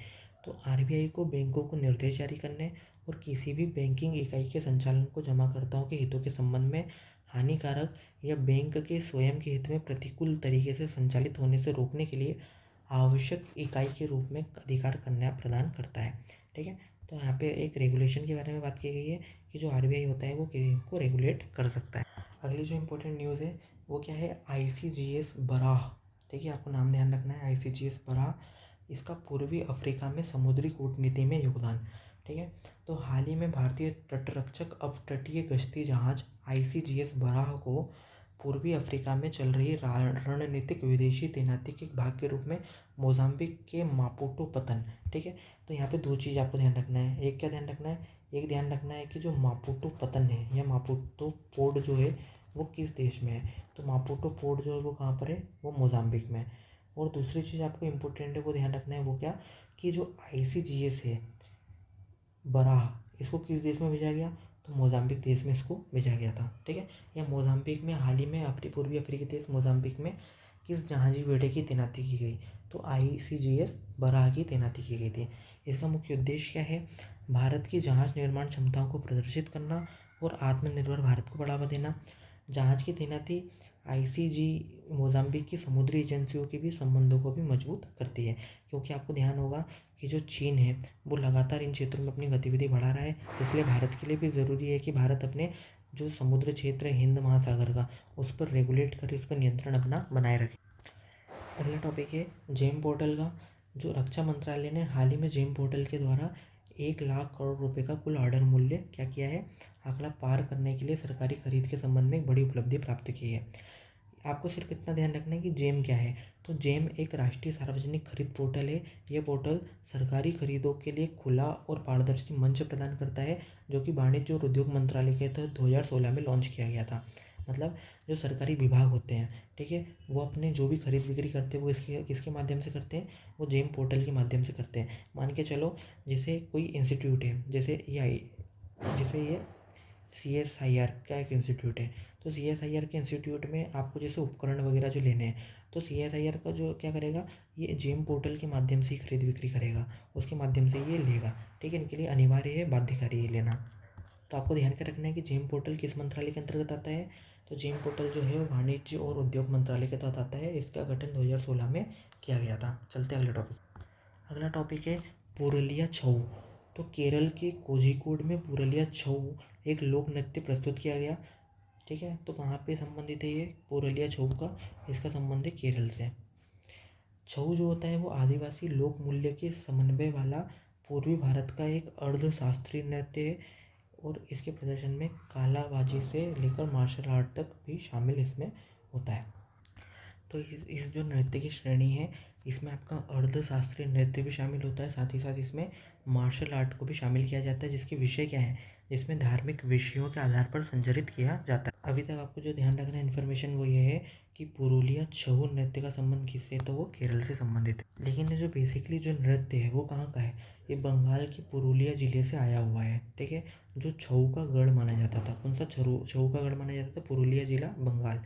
तो RBI को बैंकों को निर्देश जारी करने और किसी भी बैंकिंग इकाई के संचालन को जमाकर्ताओं के हितों के संबंध में हानिकारक या बैंक के स्वयं के हित में प्रतिकूल तरीके से संचालित होने से रोकने के लिए आवश्यक इकाई के रूप में अधिकार कन्या प्रदान करता है। ठीक है, तो यहाँ पे एक रेगुलेशन के बारे में बात की गई है कि जो RBI होता है वो को रेगुलेट कर सकता है। अगली जो इम्पोर्टेंट न्यूज़ है वो क्या है, ICGS बराह। ठीक है, आपको नाम ध्यान रखना है, ICGS बराह। इसका पूर्वी अफ्रीका में समुद्री कूटनीति में योगदान। ठीक है, तो हाल ही में भारतीय तटरक्षक अपतटीय गश्ती जहाज ICGS बराह को पूर्वी अफ्रीका में चल रही रणनीतिक विदेशी तैनाती के एक भाग के रूप में मोजाम्बिक के मापुटो पतन। ठीक है, तो यहाँ पे दो चीज़ आपको ध्यान रखना है। एक क्या ध्यान रखना है, एक ध्यान रखना है कि जो मापुटो पतन है या मापुटो पोर्ट जो है वो किस देश में है। तो मापुटो पोर्ट जो है वो कहाँ पर है, वो मोजाम्बिक में है। और दूसरी चीज़ आपको इम्पोर्टेंट है वो ध्यान रखना है, वो क्या, कि जो ICGS है बराह, इसको किस देश में भेजा गया, तो मोजाम्बिक देश में इसको भेजा गया था। ठीक है, या मोजाम्बिक में हाल ही में पूर्वी अफ्रीकी देश मोजाम्बिक में किस जहाजी बेड़े की तैनाती की गई, तो ICGS बराह की तैनाती की गई थी। इसका मुख्य उद्देश्य क्या है, भारत की जहाज निर्माण क्षमताओं को प्रदर्शित करना और आत्मनिर्भर भारत को बढ़ावा देना। जहाज की तैनाती ICG मोजाम्बिक की समुद्री एजेंसियों के भी संबंधों को भी मजबूत करती है, क्योंकि आपको ध्यान होगा कि जो चीन है वो लगातार इन क्षेत्रों में अपनी गतिविधि बढ़ा रहा है। इसलिए भारत के लिए भी ज़रूरी है कि भारत अपने जो समुद्र क्षेत्र है हिंद महासागर का, उस पर रेगुलेट कर, इस पर नियंत्रण अपना बनाए रखे। अगला टॉपिक है जेम पोर्टल का। जो रक्षा मंत्रालय ने हाल ही में जेम पोर्टल के द्वारा 1 लाख करोड़ रुपए का कुल ऑर्डर मूल्य क्या किया है, आंकड़ा पार करने के लिए सरकारी खरीद के संबंध में एक बड़ी उपलब्धि प्राप्त की है। आपको सिर्फ इतना ध्यान रखना है कि जेम क्या है। तो जेम एक राष्ट्रीय सार्वजनिक खरीद पोर्टल है। यह पोर्टल सरकारी खरीदों के लिए खुला और पारदर्शी मंच प्रदान करता है, जो कि वाणिज्य और उद्योग मंत्रालय के तहत 2016 में लॉन्च किया गया था। मतलब जो सरकारी विभाग होते हैं, ठीक है, वो अपने जो भी खरीद बिक्री करते हैं वो किसके माध्यम से करते हैं, वो जेम पोर्टल के माध्यम से करते हैं। मान के चलो जैसे कोई इंस्टीट्यूट है, जैसे ये CSIR का एक इंस्टीट्यूट है। तो CSIR के इंस्टीट्यूट में आपको जैसे उपकरण वगैरह जो लेने हैं, तो CSIR का जो क्या करेगा, ये जेम पोर्टल के माध्यम से ही खरीद बिक्री करेगा, उसके माध्यम से ये लेगा। ठीक है, इनके लिए अनिवार्य है, बाध्यकारी ये लेना। तो आपको ध्यान क्या रखना है कि जेम पोर्टल किस मंत्रालय के अंतर्गत आता है। तो जेम पोर्टल जो है वो वाणिज्य और उद्योग मंत्रालय के तहत आता है। इसका गठन 2016 में किया गया था। चलते हैं अगले टॉपिक। अगला टॉपिक है पुरुलिया छऊ। तो केरल के कोझिकोड में पुरुलिया छऊ एक लोक नृत्य प्रस्तुत किया गया। ठीक है, तो कहाँ पे संबंधित है ये पुरुलिया छऊ का? इसका संबंध है केरल से। छऊ जो होता है वो आदिवासी लोक मूल्य के समन्वय वाला पूर्वी भारत का एक अर्ध शास्त्रीय नृत्य है और इसके प्रदर्शन में कालाबाजी से लेकर मार्शल आर्ट तक भी शामिल इसमें होता है। तो इस जो नृत्य की श्रेणी है इसमें आपका अर्ध शास्त्रीय नृत्य भी शामिल होता है, साथ ही साथ इसमें मार्शल आर्ट को भी शामिल किया जाता है, जिसके विषय क्या है, जिसमें धार्मिक विषयों के आधार पर संचालित किया जाता है। अभी तक आपको जो ध्यान रखना है इन्फॉर्मेशन वो ये है कि पुरुलिया छऊ नृत्य का संबंध किससे है, तो वो केरल से संबंधित है। लेकिन ये जो बेसिकली जो नृत्य है वो कहाँ का है, ये बंगाल की पुरुलिया जिले से आया हुआ है। ठीक है, जो छऊ का गढ़ माना जाता था, कौन सा छऊ का गढ़ माना जाता था, पुरुलिया जिला बंगाल।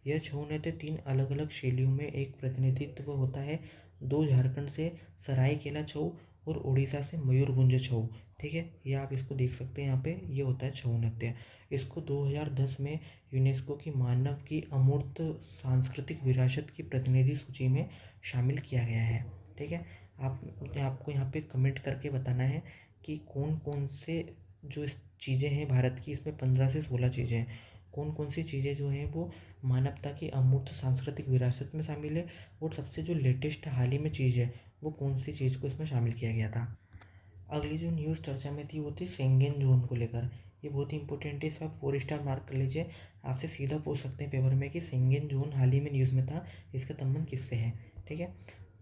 यह छऊ नृत्य 3 अलग अलग शैलियों में एक प्रतिनिधित्व होता है। 2 झारखंड से सरायकेला छऊ और उड़ीसा से मयूरभंज छऊ। ठीक है, ये आप इसको देख सकते हैं, यहाँ पे ये होता है छऊ नृत्य। इसको 2010 में यूनेस्को की मानव की अमूर्त सांस्कृतिक विरासत की प्रतिनिधि सूची में शामिल किया गया है। ठीक है, आपको यहाँ पे कमेंट करके बताना है कि कौन कौन से जो चीज़ें हैं भारत की, इसमें 15 से 16 चीज़ें हैं, कौन कौन सी चीज़ें जो हैं वो मानवता की अमूर्त सांस्कृतिक विरासत में शामिल है, और सबसे जो लेटेस्ट हाल ही में चीज़ है वो कौन सी चीज़ को इसमें शामिल किया गया था। अगली जो न्यूज़ चर्चा में थी वो थी शेंगेन जोन को लेकर। ये बहुत ही इंपॉर्टेंट है, इसका 4 स्टार मार्क कर लीजिए। आपसे सीधा पूछ सकते हैं पेपर में कि शेंगेन जोन हाल ही में न्यूज़ में था, इसका संबंध किससे है। ठीक है,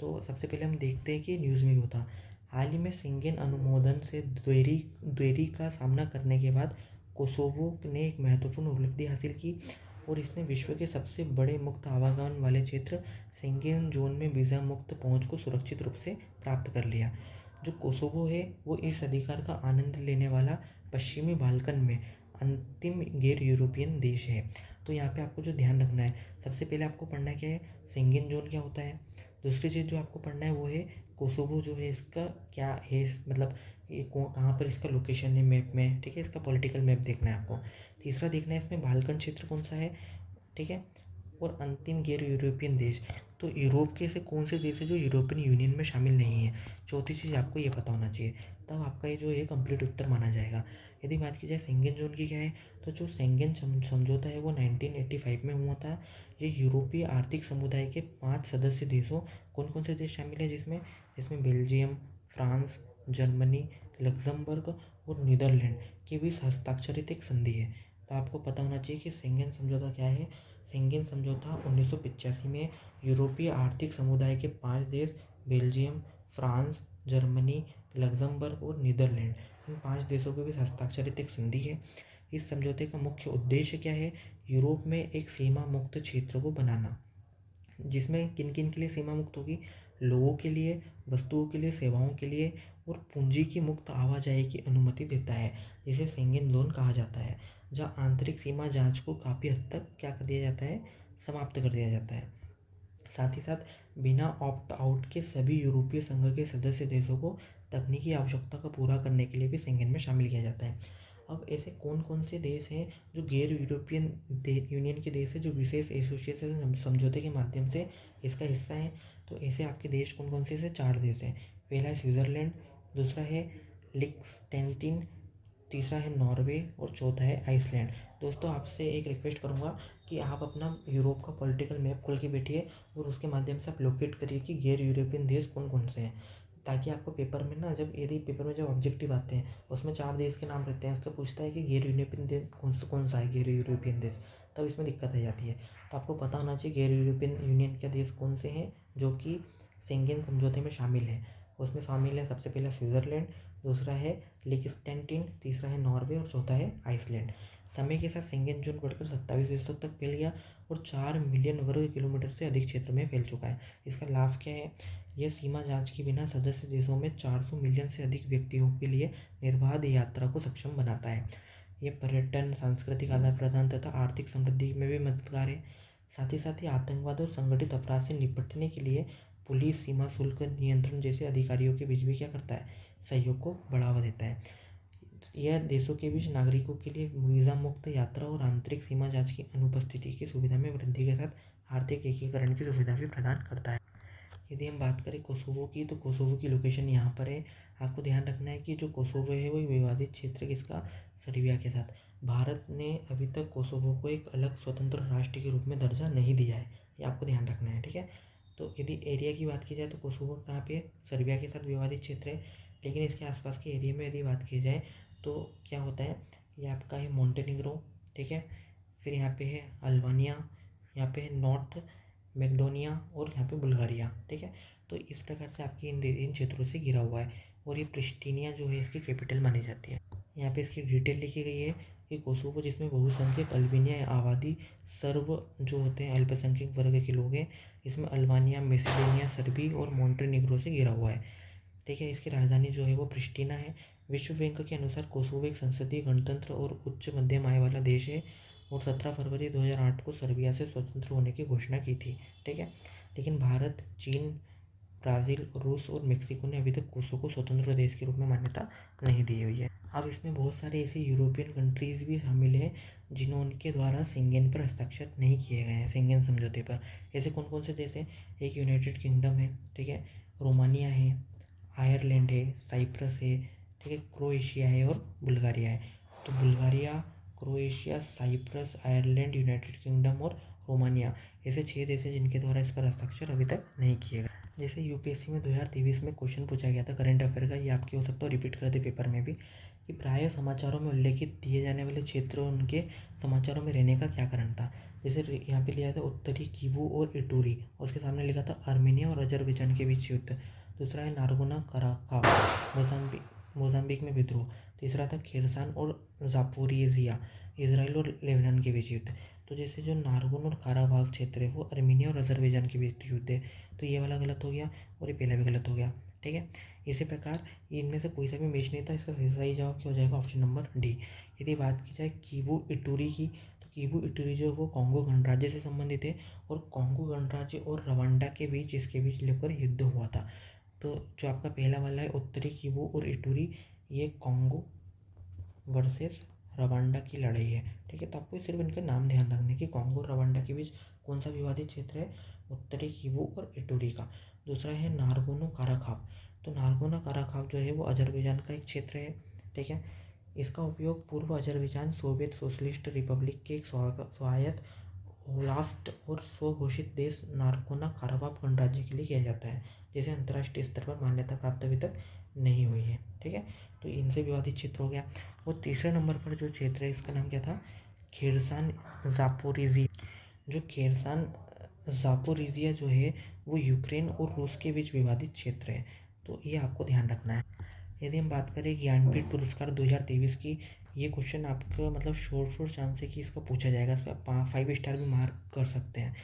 तो सबसे पहले हम देखते हैं कि न्यूज़ में क्यों था। हाल ही में शेंगेन अनुमोदन से देरी का सामना करने के बाद कोसोवो ने एक महत्वपूर्ण उपलब्धि हासिल की और इसने विश्व के सबसे बड़े मुक्त आवागमन वाले क्षेत्र शेंगेन जोन में वीज़ा मुक्त पहुंच को सुरक्षित रूप से प्राप्त कर लिया। जो कोसोवो है वो इस अधिकार का आनंद लेने वाला पश्चिमी बाल्कन में अंतिम गैर यूरोपियन देश है। तो यहाँ पे आपको जो ध्यान रखना है, सबसे पहले आपको पढ़ना क्या है, शेंगेन जोन क्या होता है। दूसरी चीज़ जो आपको पढ़ना है वो है कोसोवो जो है इसका क्या है, मतलब ये कहाँ पर इसका लोकेशन है मैप में। ठीक है, इसका पॉलिटिकल मैप देखना है आपको। तीसरा देखना है इसमें बाल्कन क्षेत्र कौन सा है। ठीक है, और अंतिम गैर यूरोपियन देश, तो यूरोप के ऐसे कौन से देश है जो यूरोपियन यूनियन में शामिल नहीं है। चौथी चीज़ आपको ये पता होना चाहिए, तब आपका ये जो है कंप्लीट उत्तर माना जाएगा। यदि बात की जाए शेंगेन जोन की क्या है, तो जो शेंगेन समझौता है वो 1985 में हुआ था। ये यूरोपीय आर्थिक समुदाय के 5 सदस्य देशों, कौन कौन से देश शामिल है जिसमें, बेल्जियम, फ्रांस, जर्मनी, लग्जमबर्ग और नीदरलैंड के बीच हस्ताक्षरित एक संधि है। तो आपको पता होना चाहिए कि शेंगेन समझौता क्या है। शेंगेन समझौता 1985 में यूरोपीय आर्थिक समुदाय के 5 देश बेल्जियम, फ्रांस, जर्मनी, लग्जमबर्ग और नीदरलैंड, इन 5 देशों के बीच हस्ताक्षरित एक संधि है। इस समझौते का मुख्य उद्देश्य क्या है, यूरोप में एक सीमा मुक्त क्षेत्र को बनाना, जिसमें किन किन के लिए सीमा मुक्त होगी, लोगों के लिए, वस्तुओं के लिए, सेवाओं के लिए और पूंजी की मुक्त आवाजाही की अनुमति देता है, जिसे शेंगेन जोन कहा जाता है, जहाँ आंतरिक सीमा जांच को काफ़ी हद तक क्या कर दिया जाता है, समाप्त कर दिया जाता है। साथ ही साथ बिना ऑप्ट आउट के सभी यूरोपीय संघ के सदस्य देशों को तकनीकी आवश्यकता को पूरा करने के लिए भी शेंगेन में शामिल किया जाता है। अब ऐसे कौन कौन से देश हैं जो गैर यूरोपियन यूनियन के देश है, जो विशेष एसोसिएशन समझौते के माध्यम से इसका हिस्सा है। तो ऐसे आपके देश कौन कौन से, ऐसे 4 देश हैं। पहला है स्विट्ज़रलैंड, दूसरा है लिक्सेंस्टाइन, तीसरा है नॉर्वे और चौथा है आइसलैंड। दोस्तों आपसे एक रिक्वेस्ट करूंगा कि आप अपना यूरोप का पॉलिटिकल मैप खोल के बैठिए और उसके माध्यम से आप लोकेट करिए कि गैर यूरोपियन देश कौन कौन से हैं, ताकि आपको पेपर में ना, जब यदि पेपर में जब ऑब्जेक्टिव आते हैं उसमें 4 देश के नाम रहते हैं, उससे पूछता है कि गैर यूरोपियन देश कौन सा है गैर यूरोपियन देश, तब इसमें दिक्कत आ जाती है। तो आपको पता होना चाहिए गैर यूरोपियन यूनियन के देश कौन से हैं जो कि शेंगेन समझौते में शामिल हैं। उसमें शामिल है सबसे पहला स्विट्ज़रलैंड, दूसरा है लिechtenstein, तीसरा है नॉर्वे और चौथा है आइसलैंड। समय के साथ शेंगेन जोन बढ़कर 27 देशों तक फैल गया और 4 मिलियन वर्ग किलोमीटर से अधिक क्षेत्र में फैल चुका है। इसका लाभ क्या है, यह सीमा जांच के बिना सदस्य देशों में 400 मिलियन से अधिक व्यक्तियों के लिए निर्बाध यात्रा को सक्षम बनाता है। यह पर्यटन, सांस्कृतिक आदान प्रदान तथा आर्थिक समृद्धि में भी मददगार है। साथ ही आतंकवाद और संगठित अपराध से निपटने के लिए पुलिस, सीमा शुल्क नियंत्रण जैसे अधिकारियों के बीच भी क्या करता है, सहयोग को बढ़ावा देता है। यह देशों के बीच नागरिकों के लिए वीज़ा मुक्त यात्रा और आंतरिक सीमा जांच की अनुपस्थिति की सुविधा में वृद्धि के साथ आर्थिक एकीकरण की सुविधा भी प्रदान करता है। यदि हम बात करें कोसोवो की, तो कोसोवो की लोकेशन यहाँ पर है। आपको ध्यान रखना है कि जो कोसोवो है वो विवादित क्षेत्र किसका, सर्बिया के साथ। भारत ने अभी तक कोसोवो को एक अलग स्वतंत्र राष्ट्र के रूप में दर्जा नहीं दिया है, ये आपको ध्यान रखना है, ठीक है। तो यदि एरिया की बात की जाए तो कोसोवो कहाँ पे, सर्बिया के साथ विवादित क्षेत्र है। लेकिन इसके आसपास के एरिया में यदि बात की जाए तो क्या होता है, ये आपका है मोंटेनिग्रो, ठीक है। फिर यहाँ पे है अल्बानिया, यहाँ पे है नॉर्थ मैकेडोनिया और यहाँ पे बुल्गारिया, ठीक है। तो इस प्रकार से आपकी इन क्षेत्रों से घिरा हुआ है और ये प्रिस्टीनिया जो है इसकी कैपिटल मानी जाती है। यहाँ पे इसकी डिटेल लिखी गई है कि कोसोवो जिसमें बहुसंख्यक अल्बानिया आबादी सर्ब जो होते हैं अल्पसंख्यक वर्ग के लोग हैं, इसमें अल्बानिया, मेसिडोनिया, सर्बी और मोंटेनिग्रो से घिरा हुआ है, ठीक है। इसकी राजधानी जो है वो प्रिस्टीना है। विश्व बैंक के अनुसार कोसोवो एक संसदीय गणतंत्र और उच्च मध्यम आय वाला देश है और 17 फरवरी 2008 को सर्बिया से स्वतंत्र होने की घोषणा की थी, ठीक है। लेकिन भारत, चीन, ब्राज़ील, रूस और मेक्सिको ने अभी तक कोसोवो को स्वतंत्र देश के रूप में मान्यता नहीं दी हुई है। अब इसमें बहुत सारे ऐसे यूरोपियन कंट्रीज़ भी शामिल हैं जिन्होंने द्वारा शेंगेन पर हस्ताक्षर नहीं किए गए हैं, शेंगेन समझौते पर। ऐसे कौन कौन से देश हैं, एक यूनाइटेड किंगडम है, ठीक है, रोमानिया है, आयरलैंड है, साइप्रस है, ठीक है, क्रोएशिया है और बुल्गारिया है। तो Bulgaria, Croatia, Cyprus, Ireland, United Kingdom और रोमानिया, ऐसे 6 देश हैं जिनके द्वारा इस पर हस्ताक्षर अभी तक नहीं किए गए। जैसे यूपीएससी में 2023 में क्वेश्चन पूछा गया था करंट अफेयर का, ये आपके हो सकता है रिपीट कर दे पेपर में भी, कि प्रायः समाचारों में उल्लेखित दिए जाने वाले क्षेत्र और उनके समाचारों में रहने का क्या कारण था। जैसे यहाँ पे लिया था उत्तरी कीवू और इटूरी, और उसके सामने लिखा था आर्मेनिया और अजरबैजान के बीच युद्ध। दूसरा है नारगोना कराकाव, मोजाम्बिक में विद्रोह। तीसरा था खेरसान और जापोरिजिया, इसराइल और लेबनान के बीच युद्ध। तो जैसे जो नारगोन और काराबाग क्षेत्र है वो आर्मेनिया और अजरबैजान के बीच युद्ध है, तो ये वाला गलत हो गया और ये पहला भी गलत हो गया, ठीक है। इसी प्रकार इनमें से कोई सा भी मैच नहीं था, इसका सही जवाब क्या हो जाएगा, ऑप्शन नंबर डी। यदि बात की जाए कीवू इटूरी की, तो कीवू इटूरी जो वो कॉन्गो गणराज्य से संबंधित है और कॉन्गो गणराज्य और रवांडा के बीच इसके बीच लेकर युद्ध हुआ था। तो जो आपका पहला वाला है उत्तरी कीवू और इटूरी, ये कॉन्गो वर्सेस रवांडा की लड़ाई है, ठीक है। तो आपको सिर्फ इनका नाम ध्यान रखना है कि कॉन्गो और रवांडा के बीच कौन सा विवादित क्षेत्र है, उत्तरी कीवू और इटूरी का। दूसरा है नारगोनो काराखाव, तो नारगोनो काराखाव जो है वो अजरबैजान का एक क्षेत्र है, ठीक है। इसका उपयोग पूर्व अजरबैजान सोवियत सोशलिस्ट रिपब्लिक के एक स्वायत्त ओब्लास्ट और स्वघोषित देश नारगोना काराबाख गणराज्य के लिए किया जाता है, जिसे अंतर्राष्ट्रीय स्तर पर मान्यता प्राप्त अभी तक नहीं हुई है, ठीक है। तो इनसे विवादित क्षेत्र हो गया। और तीसरे नंबर पर जो क्षेत्र है इसका नाम क्या था, खेरसान जापोरिजिया। जो खेरसान जापोरिजिया जो है वो यूक्रेन और रूस के बीच विवादित क्षेत्र है, तो ये आपको ध्यान रखना है। यदि हम बात करें ज्ञानपीठ पुरस्कार 2023 की, ये क्वेश्चन आपका मतलब शोर चांस है कि इसका पूछा जाएगा, इस पर 5 स्टार भी मार्क कर सकते हैं।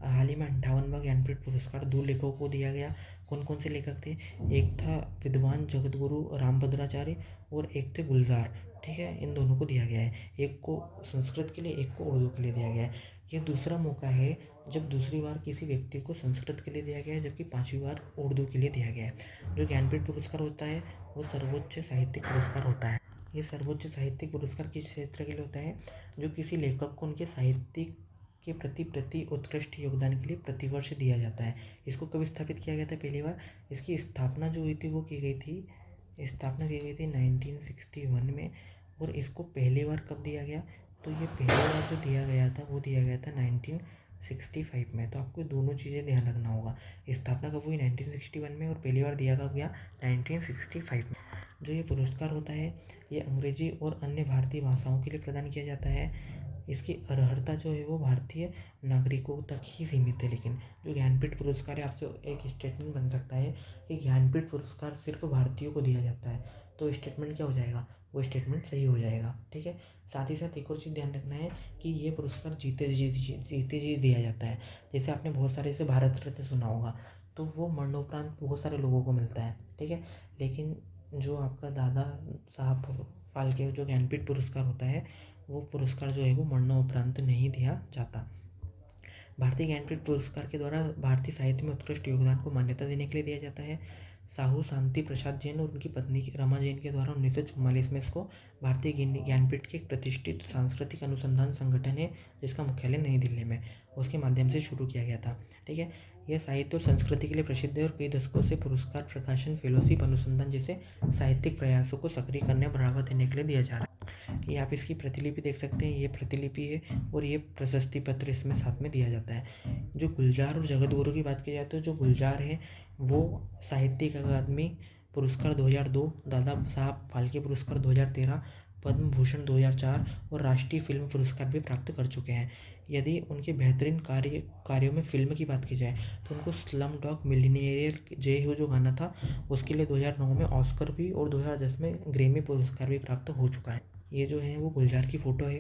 हाल ही में 58वां ज्ञानपीठ पुरस्कार 2 लेखकों को दिया गया। कौन कौन से लेखक थे, एक था विद्वान जगतगुरु रामभद्राचार्य और एक थे गुलजार, ठीक है। इन दोनों को दिया गया है, एक को संस्कृत के लिए, एक को उर्दू के लिए दिया गया है। ये दूसरा मौका है जब दूसरी बार किसी व्यक्ति को संस्कृत के लिए दिया गया है, जबकि 5वीं बार उर्दू के लिए दिया गया है। जो ज्ञानपीठ पुरस्कार होता है वो सर्वोच्च साहित्यिक पुरस्कार होता है। ये सर्वोच्च साहित्यिक पुरस्कार किस क्षेत्र के लिए होता है, जो किसी लेखक को उनके साहित्यिक के प्रति उत्कृष्ट योगदान के लिए प्रतिवर्ष दिया जाता है। इसको कब स्थापित किया गया था, पहली बार इसकी स्थापना जो हुई थी वो की गई थी, स्थापना की गई थी 1961 में। और इसको पहली बार कब दिया गया, तो ये पहली बार जो दिया गया था वो दिया गया था 1965 में। तो आपको दोनों चीज़ें ध्यान रखना होगा, स्थापना कब हुई 1961 में और पहली बार दिया कब गया 1965 में। जो ये पुरस्कार होता है ये अंग्रेजी और अन्य भारतीय भाषाओं के लिए प्रदान किया जाता है। इसकी अर्हता जो है वो भारतीय नागरिकों तक ही सीमित है। लेकिन जो ज्ञानपीठ पुरस्कार है, आपसे एक स्टेटमेंट बन सकता है कि ज्ञानपीठ पुरस्कार सिर्फ भारतीयों को दिया जाता है, तो स्टेटमेंट क्या हो जाएगा, वो स्टेटमेंट सही हो जाएगा, ठीक है। साथ ही साथ एक और चीज़ ध्यान रखना है कि ये पुरस्कार जीते जी दिया जाता है। जैसे आपने बहुत सारे जैसे भारत रत्न सुना होगा, तो वो मरणोपरांत बहुत सारे लोगों को मिलता है, ठीक है। लेकिन जो आपका दादा साहब फाल्के जो ज्ञानपीठ पुरस्कार होता है, वो पुरस्कार जो है वो मरणोपरांत नहीं दिया जाता। भारतीय ज्ञानपीठ पुरस्कार के द्वारा भारतीय साहित्य में उत्कृष्ट योगदान को मान्यता देने के लिए दिया जाता है। साहू शांति प्रसाद जैन और उनकी पत्नी रमा जैन के द्वारा 1944 में इसको भारतीय ज्ञानपीठ के एक प्रतिष्ठित सांस्कृतिक अनुसंधान संगठन है जिसका मुख्यालय नई दिल्ली में, उसके माध्यम से शुरू किया गया था। ठीक है, यह साहित्य और संस्कृति के लिए प्रसिद्ध है और कई दशकों से पुरस्कार, प्रकाशन, फेलोशिप, अनुसंधान जैसे साहित्यिक प्रयासों को सक्रिय करने और बढ़ावा देने के लिए दिया जा रहा है। ये आप इसकी प्रतिलिपि देख सकते हैं, ये प्रतिलिपि है और ये प्रशस्ति पत्र इसमें साथ में दिया जाता है। जो गुलजार और जगत गुरु की बात की जाए तो जो गुलजार है वो साहित्यिक अकादमी पुरस्कार 2002, दादा साहब फाल्के पुरस्कार 2013, पद्म भूषण 2004 और राष्ट्रीय फिल्म पुरस्कार भी प्राप्त कर चुके हैं। यदि उनके बेहतरीन कार्यों में फिल्म की बात की जाए तो उनको स्लम डॉग मिलियनेयर जय हो जो गाना था उसके लिए 2009 में ऑस्कर भी और 2010 में ग्रैमी पुरस्कार भी प्राप्त हो चुका है। ये जो है वो गुलजार की फ़ोटो है।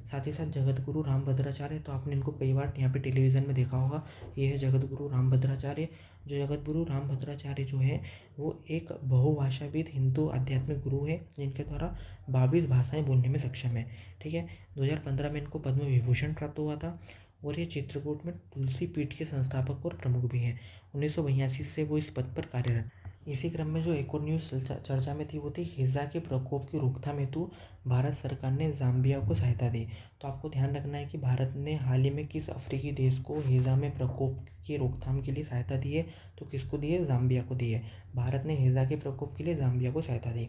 साथ ही साथ जगत गुरु रामभद्राचार्य, तो आपने इनको कई बार यहाँ पे टेलीविज़न में देखा होगा। ये है जगत गुरु रामभद्राचार्य। जो जगत गुरु रामभद्राचार्य जो है वो एक बहुभाषाविद हिंदू आध्यात्मिक गुरु है जिनके द्वारा 22 भाषाएं बोलने में सक्षम है। ठीक है, 2015 में इनको पद्म विभूषण प्राप्त हुआ था और ये चित्रकूट में तुलसी पीठ के संस्थापक और प्रमुख भी हैं। 1982 से वो इस पद पर कार्यरत। इसी क्रम में जो एक और न्यूज़ चर्चा में थी वो थी हिज़ा के प्रकोप की रोकथाम हेतु भारत सरकार ने ज़ाम्बिया को सहायता दी। तो आपको ध्यान रखना है कि भारत ने हाल ही में किस अफ्रीकी देश को हिज़ा में प्रकोप की रोकथाम के लिए सहायता दी है, तो किसको दी है? ज़ाम्बिया को दी है। भारत ने हिज़ा के प्रकोप के लिए ज़ाम्बिया को सहायता दी।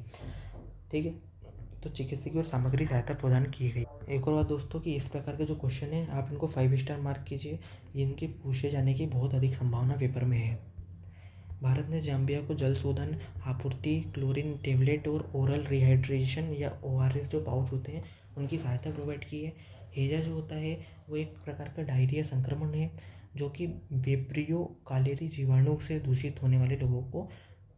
ठीक है, तो चिकित्सकीय और सामग्री सहायता प्रदान की गई। एक और बात दोस्तों कि इस प्रकार के जो क्वेश्चन है आप इनको 5 स्टार मार्क कीजिए, इनके पूछे जाने की बहुत अधिक संभावना पेपर में है। भारत ने जाम्बिया को जल शोधन, आपूर्ति, क्लोरीन टेबलेट और ओरल रिहाइड्रेशन या ORS जो पाउच होते हैं उनकी सहायता प्रोवाइड की है। हैजा जो होता है वो एक प्रकार का डायरिया संक्रमण है जो कि वेब्रियो कालेरी जीवाणु से दूषित होने वाले लोगों को,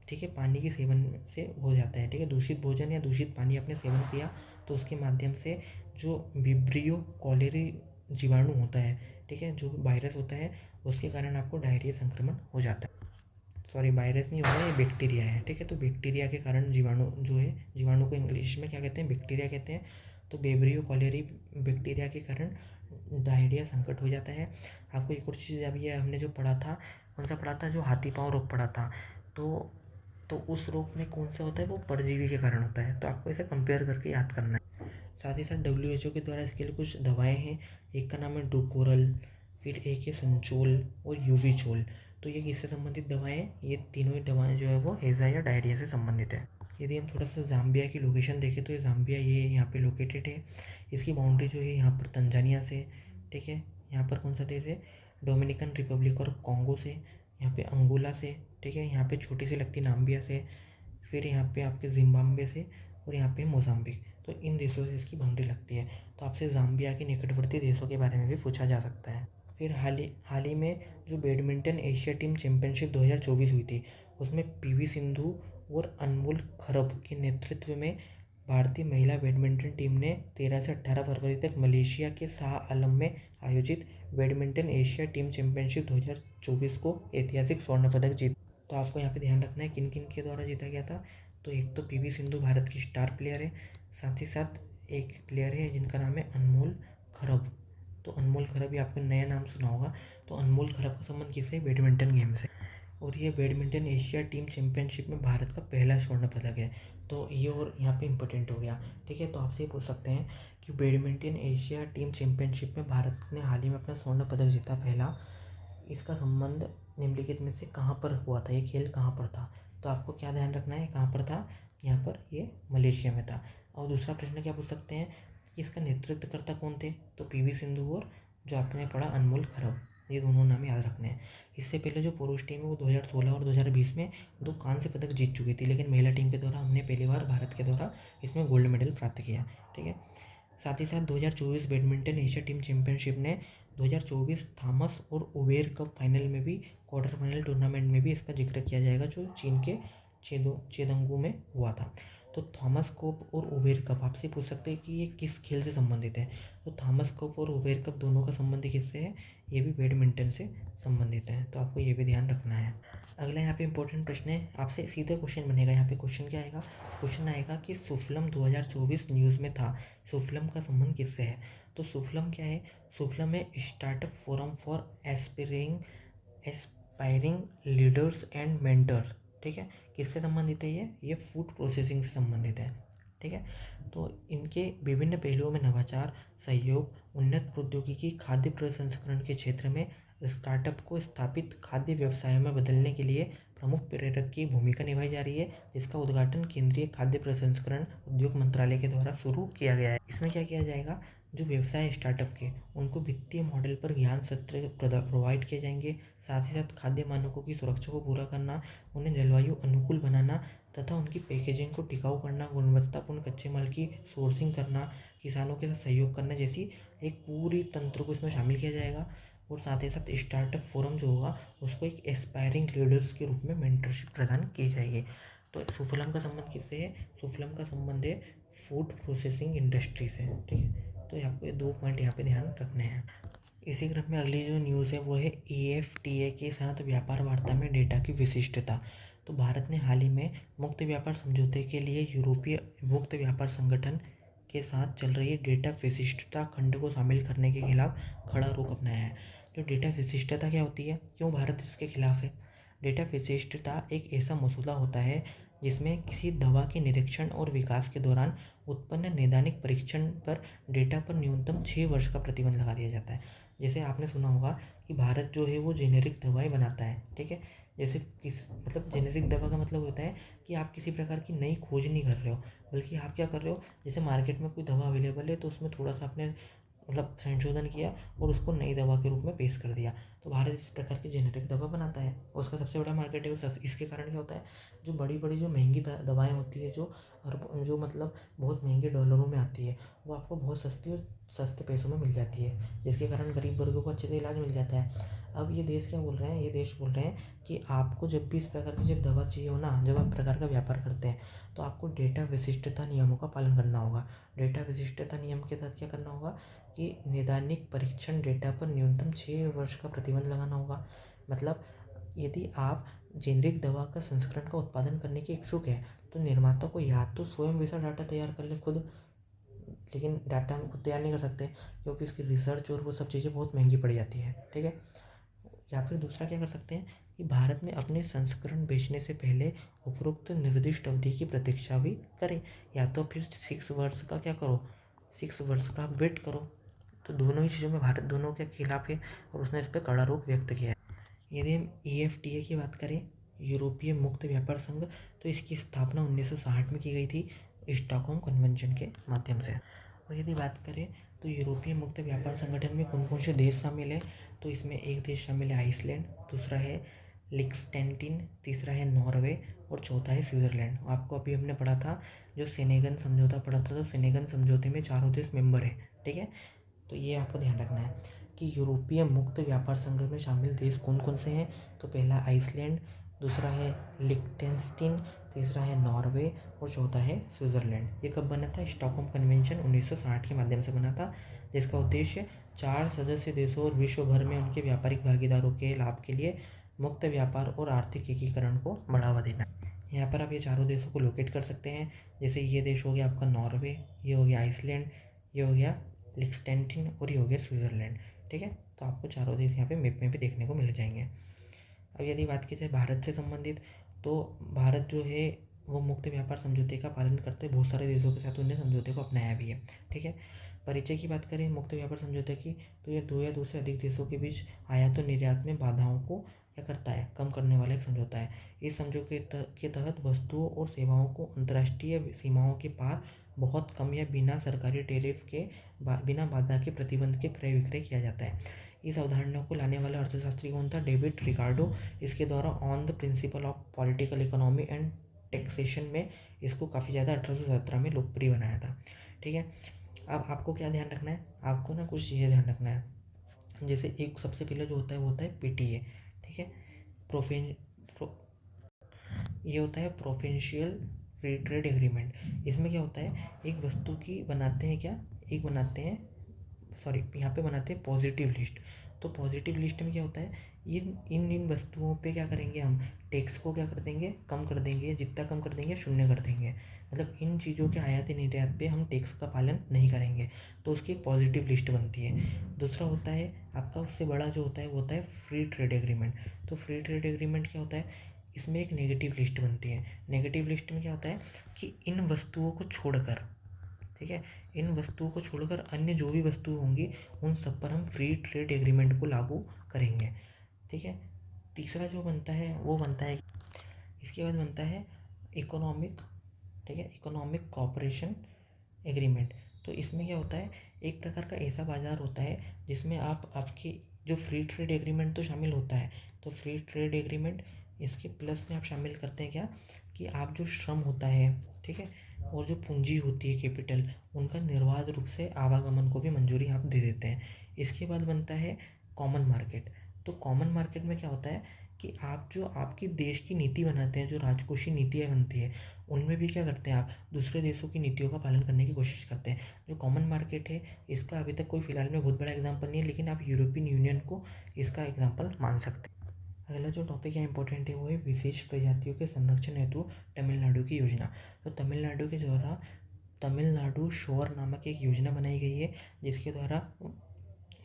ठीक है, पानी के सेवन से हो जाता है। ठीक है, दूषित भोजन या दूषित पानी आपने सेवन किया तो उसके माध्यम से जो विब्रियो कॉलेरी जीवाणु होता है, ठीक है, जो वायरस होता है उसके कारण आपको डायरिया संक्रमण हो जाता है। सॉरी, वायरस नहीं होता है, ये बैक्टीरिया है। ठीक है, तो बैक्टीरिया के कारण जीवाणु जो है, जीवाणु को इंग्लिश में क्या कहते हैं? बैक्टीरिया कहते हैं। तो वेब्रियो कॉलेरी बैक्टीरिया के कारण डायरिया संकट हो जाता है। आपको एक और चीज़ अभी ये हमने जो पढ़ा था, कौन सा पढ़ा था? जो हाथी पाँव रोग पढ़ा था। तो उस रोग में कौन सा होता है? वो परजीवी के कारण होता है। तो आपको इसे कंपेयर करके याद करना है। साथ ही साथ WHO के द्वारा इसके लिए कुछ दवाएं हैं। एक का नाम है डोकोरल, फिर एक है संचोल और यूविचोल। तो ये किससे संबंधित दवाएं हैं? ये तीनों ही दवाएं जो है वो हैज़ा या डायरिया से संबंधित है। यदि हम थोड़ा सा जाम्बिया की लोकेशन देखें तो ये जाम्बिया ये यहाँ पे लोकेटेड है। इसकी बाउंड्री जो है यहाँ पर तंजानिया से, ठीक है, यहाँ पर कौन सा देश है? डोमिनिकन रिपब्लिक और कॉन्गो से, यहाँ पे अंगोला से, ठीक है, यहाँ पे छोटी सी लगती नाम्बिया से, फिर यहाँ पे आपके जिम्बाब्वे से और यहाँ पे मोजाम्बिक। तो इन देशों से इसकी बाउंड्री लगती है। तो आपसे जाम्बिया के निकटवर्ती देशों के बारे में भी पूछा जा सकता है। फिर हाल ही में जो बैडमिंटन एशिया टीम चैंपियनशिप 2024 हुई थी उसमें PV सिंधु और अनमोल खरब के नेतृत्व में भारतीय महिला बैडमिंटन टीम ने 13 से 18 फरवरी तक मलेशिया के शाह आलम में आयोजित बैडमिंटन एशिया टीम चैंपियनशिप 2024 को ऐतिहासिक स्वर्ण पदक जीता। तो आपको यहाँ पे ध्यान रखना है किन किन के द्वारा जीता गया था। तो एक तो PV सिंधु भारत की स्टार प्लेयर है, साथ ही साथ एक प्लेयर है जिनका नाम है अनमोल खरब। तो अनमोल खरब भी आपको नया नाम सुना होगा। तो अनमोल खरब का संबंध किससे? बैडमिंटन गेम से। और ये बैडमिंटन एशिया टीम चैंपियनशिप में भारत का पहला स्वर्ण पदक है। तो ये और यहाँ पे इम्पोर्टेंट हो गया। ठीक है, तो आपसे ये पूछ सकते हैं कि बैडमिंटन एशिया टीम चैंपियनशिप में भारत ने हाल ही में अपना स्वर्ण पदक जीता पहला, इसका संबंध निम्नलिखित में से कहाँ पर हुआ था? ये खेल कहाँ पर था? तो आपको क्या ध्यान रखना है, कहाँ पर था? यहाँ पर ये मलेशिया में था। और दूसरा प्रश्न क्या पूछ सकते हैं कि इसका नेतृत्वकर्ता कौन थे? तो PV सिंधु और जो आपने पढ़ा अनमोल खरब, ये दोनों नाम याद रखने हैं। इससे पहले जो पुरुष टीम है वो 2016 और 2020 में 2 कांस्य पदक जीत चुकी थी, लेकिन महिला टीम के द्वारा हमने पहली बार भारत के द्वारा इसमें गोल्ड मेडल प्राप्त किया। ठीक है, साथ ही साथ 2024 बैडमिंटन एशिया टीम चैंपियनशिप ने 2024 थॉमस और उबेर कप फाइनल में भी, क्वार्टर फाइनल टूर्नामेंट में भी इसका जिक्र किया जाएगा जो चीन के चेदोंगू में हुआ था। तो थॉमस कप और उबेर कप आपसे पूछ सकते हैं कि ये किस खेल से संबंधित है। तो थॉमस कप और उबेर कप दोनों का संबंध किससे है? ये भी बैडमिंटन से संबंधित है। तो आपको ये भी ध्यान रखना है। अगला यहाँ पे इंपॉर्टेंट प्रश्न है, आपसे सीधा क्वेश्चन बनेगा। यहाँ पे क्वेश्चन क्या आएगा? क्वेश्चन आएगा कि सुफलम 2024 न्यूज़ में था, सुफलम का संबंध किससे है? तो सुफलम क्या है? सुफलम है startup forum for aspiring leaders and mentor. ठीक है, किससे संबंधित है ये फूड प्रोसेसिंग से संबंधित है। ठीक है, तो इनके विभिन्न पहलुओं में नवाचार, सहयोग, उन्नत प्रौद्योगिकी, खाद्य प्रसंस्करण के क्षेत्र में स्टार्टअप को स्थापित खाद्य व्यवसायों में बदलने के लिए प्रमुख प्रेरक की भूमिका निभाई जा रही है, जिसका उद्घाटन केंद्रीय खाद्य प्रसंस्करण उद्योग मंत्रालय के द्वारा शुरू किया गया है। इसमें क्या किया जाएगा, जो व्यवसाय स्टार्टअप के उनको वित्तीय मॉडल पर ज्ञान सत्र प्रोवाइड किए जाएंगे, साथ ही साथ खाद्य मानकों की सुरक्षा को पूरा करना, उन्हें जलवायु अनुकूल बनाना तथा उनकी पैकेजिंग को टिकाऊ करना, गुणवत्तापूर्ण कच्चे माल की सोर्सिंग करना, किसानों के साथ सहयोग करना जैसी एक पूरी तंत्र को इसमें शामिल किया जाएगा। और साथ ही साथ स्टार्टअप फोरम जो होगा उसको एक एस्पायरिंग लीडर्स के रूप में मेंटरशिप प्रदान की जाएगी। तो सुफलम का संबंध किससे है, सुफलम का संबंध है फूड प्रोसेसिंग इंडस्ट्री से। ठीक है, तो आपको ये 2 पॉइंट यहाँ पे ध्यान रखने हैं। इसी क्रम में अगली जो न्यूज़ है वो है EFTA के साथ व्यापार वार्ता में डेटा की विशिष्टता। तो भारत ने हाल ही में मुक्त व्यापार समझौते के लिए यूरोपीय मुक्त व्यापार संगठन के साथ चल रही डेटा विशिष्टता खंड को शामिल करने के खिलाफ खड़ा रुख अपनाया है। तो डेटा विशिष्टता क्या होती है, क्यों भारत इसके खिलाफ है? डेटा विशिष्टता एक ऐसा मसौदा होता है जिसमें किसी दवा के निरीक्षण और विकास के दौरान उत्पन्न नैदानिक परीक्षण पर डेटा पर न्यूनतम 6 वर्ष का प्रतिबंध लगा दिया जाता है। जैसे आपने सुना होगा कि भारत जो है वो जेनेरिक दवाएं बनाता है। ठीक है, जैसे मतलब जेनेरिक दवा का मतलब होता है कि आप किसी प्रकार की नई खोज नहीं कर रहे हो, बल्कि आप क्या कर रहे हो, जैसे मार्केट में कोई दवा अवेलेबल है तो उसमें थोड़ा सा आपने मतलब संशोधन किया और उसको नई दवा के रूप में पेश कर दिया। तो भारत इस प्रकार की जेनेरिक दवा बनाता है, उसका सबसे बड़ा मार्केट है। और इसके कारण क्या होता है, जो बड़ी बड़ी जो महंगी दवाएं होती है जो मतलब बहुत महंगे डॉलरों में आती है, वो आपको बहुत सस्ती और सस्ते पैसों में मिल जाती है, जिसके कारण गरीब वर्गों को अच्छे से इलाज मिल जाता है। अब ये देश क्या बोल रहे हैं, ये देश बोल रहे हैं कि आपको जब भी इस प्रकार की जब दवा चाहिए हो ना, जब आप प्रकार का व्यापार करते हैं तो आपको डेटा विशिष्टता नियमों का पालन करना होगा। डेटा विशिष्टता नियम के तहत क्या करना होगा कि नैदानिक परीक्षण डेटा पर न्यूनतम 6 वर्ष का प्रतिबंध लगाना होगा। मतलब यदि आप जेनरिक दवा का संस्करण का उत्पादन करने के इच्छुक हैं तो निर्माता को या तो स्वयं वैसा डाटा तैयार कर ले खुद, लेकिन डाटा हम खुद तैयार नहीं कर सकते क्योंकि इसकी रिसर्च और वो सब चीज़ें बहुत महंगी पड़ जाती है। ठीक है, या फिर दूसरा क्या कर सकते हैं कि भारत में अपने संस्करण बेचने से पहले उपरोक्त निर्दिष्ट अवधि की प्रतीक्षा भी करें, या तो फिर 6 वर्ष का क्या करो, 6 वर्ष का वेट करो। तो दोनों ही चीज़ों में भारत दोनों के खिलाफ है और उसने इस पर कड़ा रुख व्यक्त किया है। यदि हम EFTA की बात करें, यूरोपीय मुक्त व्यापार संघ, तो इसकी स्थापना 1960 में की गई थी स्टॉकहोम कन्वेंशन के माध्यम से। और यदि बात करें तो यूरोपीय मुक्त व्यापार संगठन में कौन कौन से देश शामिल हैं, तो इसमें एक देश शामिल है आइसलैंड, दूसरा है लिक्सटेंटिन, तीसरा है नॉर्वे और चौथा है स्विट्ज़रलैंड। आपको अभी हमने पढ़ा था जो सेनेगन समझौता पढ़ा था, तो सेनेगन समझौते में 4 देश मेंबर हैं। ठीक है, तो ये आपको ध्यान रखना है कि यूरोपीय मुक्त व्यापार संघ में शामिल देश कौन कौन से हैं। तो पहला आइसलैंड, दूसरा है लिक्टेंस्टीन, तीसरा है नॉर्वे और चौथा है स्विट्ज़रलैंड। ये कब बना था, स्टॉकहोम कन्वेंशन 1960 के माध्यम से बना था, जिसका उद्देश्य 4 सदस्य देशों और विश्व भर में उनके व्यापारिक भागीदारों के लाभ के लिए मुक्त व्यापार और आर्थिक एकीकरण को बढ़ावा देना। यहाँ पर आप ये 4 देशों को लोकेट कर सकते हैं। जैसे ये देश हो गया आपका नॉर्वे, ये हो गया आइसलैंड, ये हो गया लिक्सटेंटिन और ये हो गया स्विट्ज़रलैंड। ठीक है, तो आपको 4 देश यहाँ पे मैप में भी देखने को मिल जाएंगे। अब यदि बात की जाए भारत से संबंधित, तो भारत जो है वो मुक्त व्यापार समझौते का पालन करते बहुत सारे देशों के साथ उन्हें समझौते को अपनाया भी है। ठीक है, परिचय की बात करें मुक्त व्यापार समझौते की, तो ये 2 या 2 से अधिक देशों के बीच आयात और निर्यात में बाधाओं को क्या करता है, कम करने वाला एक समझौता है। इस समझौते के तहत वस्तुओं और सेवाओं को अंतर्राष्ट्रीय सीमाओं के पार बहुत कम या बिना सरकारी टैरिफ के बिना बाधा के प्रतिबंध के क्रय विक्रय किया जाता है। इस अवधारणा को लाने वाला अर्थशास्त्री कौन था, डेविड रिकार्डो। इसके द्वारा on the principle of political economy and taxation में इसको काफ़ी ज़्यादा 1817 में लोकप्रिय बनाया था। ठीक है, अब आपको क्या ध्यान रखना है, आपको ना कुछ चीज़ें ध्यान रखना है। जैसे एक सबसे पहले जो होता है वो होता है PTA। ठीक है, प्रोफेन ये होता है प्रोफेंशियल फ्री ट्रेड एग्रीमेंट। इसमें क्या होता है, एक वस्तु की बनाते हैं क्या, एक बनाते हैं सॉरी यहाँ पे बनाते हैं पॉजिटिव लिस्ट। तो पॉजिटिव लिस्ट में क्या होता है, इन वस्तुओं पे क्या करेंगे, हम टैक्स को क्या कर देंगे, कम कर देंगे, जितना कम कर देंगे शून्य कर देंगे। मतलब इन चीज़ों के आयात निर्यात पे हम टैक्स का पालन नहीं करेंगे, तो उसकी एक पॉजिटिव लिस्ट बनती है। दूसरा होता है आपका, उससे बड़ा जो होता है वो होता है फ्री ट्रेड एग्रीमेंट। तो फ्री ट्रेड एग्रीमेंट क्या होता है इसमें एक नेगेटिव लिस्ट बनती है। नेगेटिव लिस्ट में क्या होता है कि इन वस्तुओं को छोड़कर, ठीक है, इन वस्तुओं को छोड़कर अन्य जो भी वस्तुएं होंगी उन सब पर हम फ्री ट्रेड एग्रीमेंट को लागू करेंगे, ठीक है। तीसरा जो बनता है वो बनता है, इसके बाद बनता है इकोनॉमिक, ठीक है, इकोनॉमिक कॉपरेशन एग्रीमेंट। तो इसमें क्या होता है, एक प्रकार का ऐसा बाज़ार होता है जिसमें आपकी जो फ्री ट्रेड एग्रीमेंट तो शामिल होता है, तो फ्री ट्रेड एग्रीमेंट इसके प्लस में आप शामिल करते हैं क्या कि आप जो श्रम होता है, ठीक है, और जो पूंजी होती है कैपिटल, उनका निर्बाध रूप से आवागमन को भी मंजूरी आप दे देते हैं। इसके बाद बनता है कॉमन मार्केट। तो कॉमन मार्केट में क्या होता है कि आप जो आपकी देश की नीति बनाते हैं, जो राजकोषीय नीतियाँ बनती है, उनमें भी क्या करते हैं, आप दूसरे देशों की नीतियों का पालन करने की कोशिश करते हैं। जो कॉमन मार्केट है इसका अभी तक कोई फिलहाल में बहुत बड़ा एग्जाम्पल नहीं है, लेकिन आप यूरोपियन यूनियन को इसका एग्जाम्पल मान सकते हैं। अगला जो टॉपिक है इंपॉर्टेंट है वो है विशेष प्रजातियों के संरक्षण हेतु तमिलनाडु की योजना। तो तमिलनाडु के द्वारा तमिलनाडु शोर नामक एक योजना बनाई गई है, जिसके द्वारा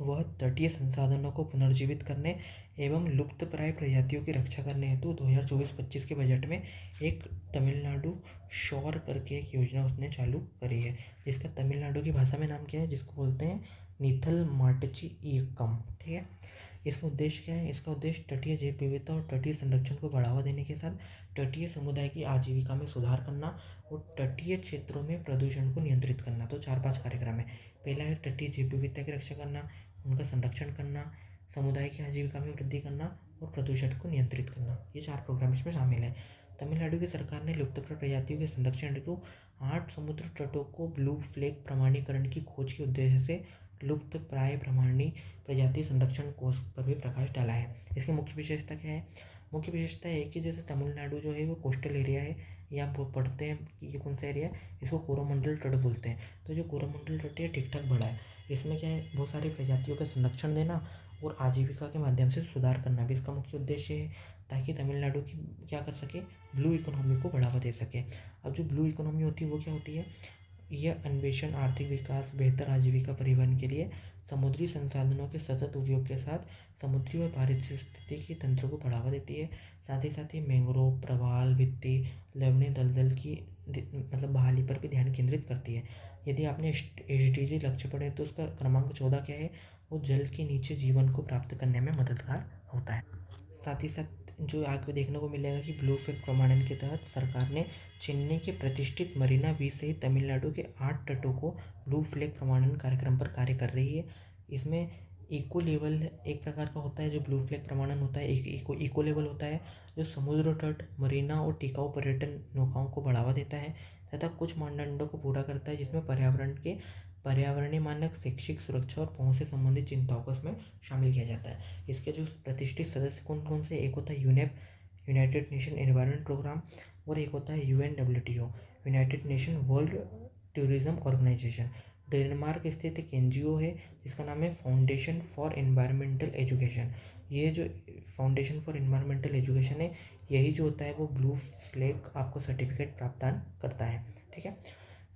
वह तटीय संसाधनों को पुनर्जीवित करने एवं लुप्तप्राय प्रजातियों की रक्षा करने हेतु 2024-25 के बजट में एक तमिलनाडु शोर करके एक योजना उसने चालू करी है, जिसका तमिलनाडु की भाषा में नाम क्या है, जिसको बोलते हैं नीथल मार्टची इयक्कम, ठीक है। इसका उद्देश्य क्या है, इसका उद्देश्य तटीय जैव विविधता और तटीय संरक्षण को बढ़ावा देने के साथ तटीय समुदाय की आजीविका में सुधार करना और तटीय क्षेत्रों में प्रदूषण को नियंत्रित करना। तो 4-5 कार्यक्रम है। पहला है तटीय जैव विविधता की रक्षा करना, उनका संरक्षण करना, समुदाय की आजीविका में वृद्धि करना और प्रदूषण को नियंत्रित करना। ये 4 प्रोग्राम इसमें शामिल हैं। तमिलनाडु की सरकार ने लुप्तप्राय प्रजातियों के संरक्षण हेतु 8 समुद्र तटों को ब्लू फ्लैग प्रमाणीकरण की खोज के उद्देश्य से लुप्त प्राय प्रजाति संरक्षण कोष पर भी प्रकाश डाला है। इसकी मुख्य विशेषता क्या है, मुख्य विशेषता है कि जैसे तमिलनाडु जो है वो कोस्टल एरिया है, या आप पढ़ते हैं कि ये कौन सा एरिया है, इसको कोरोमंडल तट बोलते हैं। तो जो कोरोमंडल तट है ठीक ठाक बड़ा है। इसमें क्या है, बहुत सारी प्रजातियों का संरक्षण देना और आजीविका के माध्यम से सुधार करना भी इसका मुख्य उद्देश्य है, ताकि तमिलनाडु की क्या कर सके, ब्लू इकोनॉमी को बढ़ावा दे सके। अब जो ब्लू इकोनॉमी होती है वो क्या होती है, यह अन्वेषण, आर्थिक विकास, बेहतर आजीविका परिवहन के लिए समुद्री संसाधनों के सतत उपयोग के साथ समुद्री और पारिस्थितिकी तंत्र को बढ़ावा देती है। साथ ही मैंग्रोव, प्रवाल भित्ति, लवणीय दलदल की मतलब बहाली पर भी ध्यान केंद्रित करती है। यदि आपने SDG लक्ष्य पढ़े तो उसका क्रमांक 14 क्या है, वो जल के नीचे जीवन को प्राप्त करने में मददगार होता है। साथ ही साथ जो आगे देखने को मिलेगा कि ब्लू फ्लैग प्रमाणन के तहत सरकार ने चेन्नई के प्रतिष्ठित मरीना बीच सहित तमिलनाडु के 8 तटों को ब्लू फ्लैग प्रमाणन कार्यक्रम पर कार्य कर रही है। इसमें इको लेवल एक प्रकार का होता है, जो ब्लू फ्लैग प्रमाणन होता है, एक इको लेवल होता है जो समुद्र तट, मरीना और टिकाऊ पर्यटन नौकाओं को बढ़ावा देता है तथा कुछ मानदंडों को पूरा करता है, जिसमें पर्यावरणीय मानक, शैक्षिक सुरक्षा और पहुंच से संबंधित चिंताओं को इसमें शामिल किया जाता है। इसके जो प्रतिष्ठित सदस्य कौन कौन से, एक होता है UNEP, United Nation Environment Programme, और एक होता है UNWTO, United Nation World Tourism Organisation. Denmark स्थित एक NGO है जिसका नाम है फाउंडेशन फॉर एनवायरमेंटल एजुकेशन। ये जो फाउंडेशन फॉर एनवायरमेंटल एजुकेशन है, यही जो होता है वो ब्लू फ्लैग आपको सर्टिफिकेट प्राप्त करता है, ठीक है।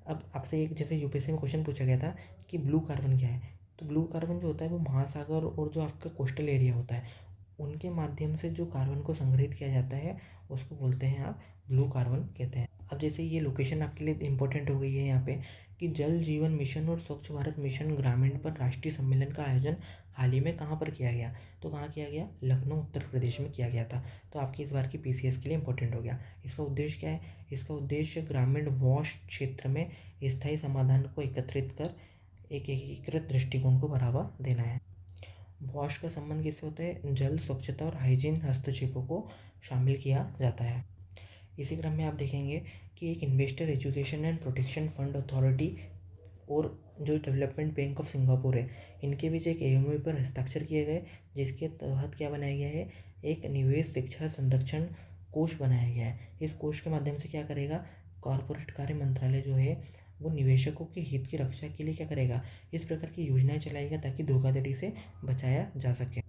अब आपसे एक जैसे UPSC में क्वेश्चन पूछा गया था कि ब्लू कार्बन क्या है, तो ब्लू कार्बन जो होता है वो महासागर और जो आपका कोस्टल एरिया होता है उनके माध्यम से जो कार्बन को संग्रहित किया जाता है उसको बोलते हैं आप ब्लू कार्बन कहते हैं। अब जैसे ये लोकेशन आपके लिए इंपॉर्टेंट हो गई है यहाँ पे कि जल जीवन मिशन और स्वच्छ भारत मिशन ग्रामीण पर राष्ट्रीय सम्मेलन का आयोजन हाल ही में कहाँ पर किया गया, तो कहाँ किया गया, लखनऊ उत्तर प्रदेश में किया गया था। तो आपकी इस बार की PCS के लिए इंपॉर्टेंट हो गया। इसका उद्देश्य क्या है, इसका उद्देश्य ग्रामीण वॉश क्षेत्र में स्थायी समाधान को एकत्रित कर एक एकीकृत दृष्टिकोण को बढ़ावा देना है। वॉश का संबंध किससे होता है, जल, स्वच्छता और हाइजीन हस्तक्षेपों को शामिल किया जाता है। इसी क्रम में आप देखेंगे कि एक investor education and protection fund authority और जो डेवलपमेंट बैंक ऑफ सिंगापुर है, इनके बीच एक AMOU पर हस्ताक्षर किए गए, जिसके तहत क्या बनाया गया है, एक निवेश शिक्षा संरक्षण कोष बनाया गया है। इस कोष के माध्यम से क्या करेगा, कॉरपोरेट कार्य मंत्रालय जो है वो निवेशकों के हित की रक्षा के लिए क्या करेगा, इस प्रकार की योजनाएं चलाएगा ताकि धोखाधड़ी से बचाया जा सके।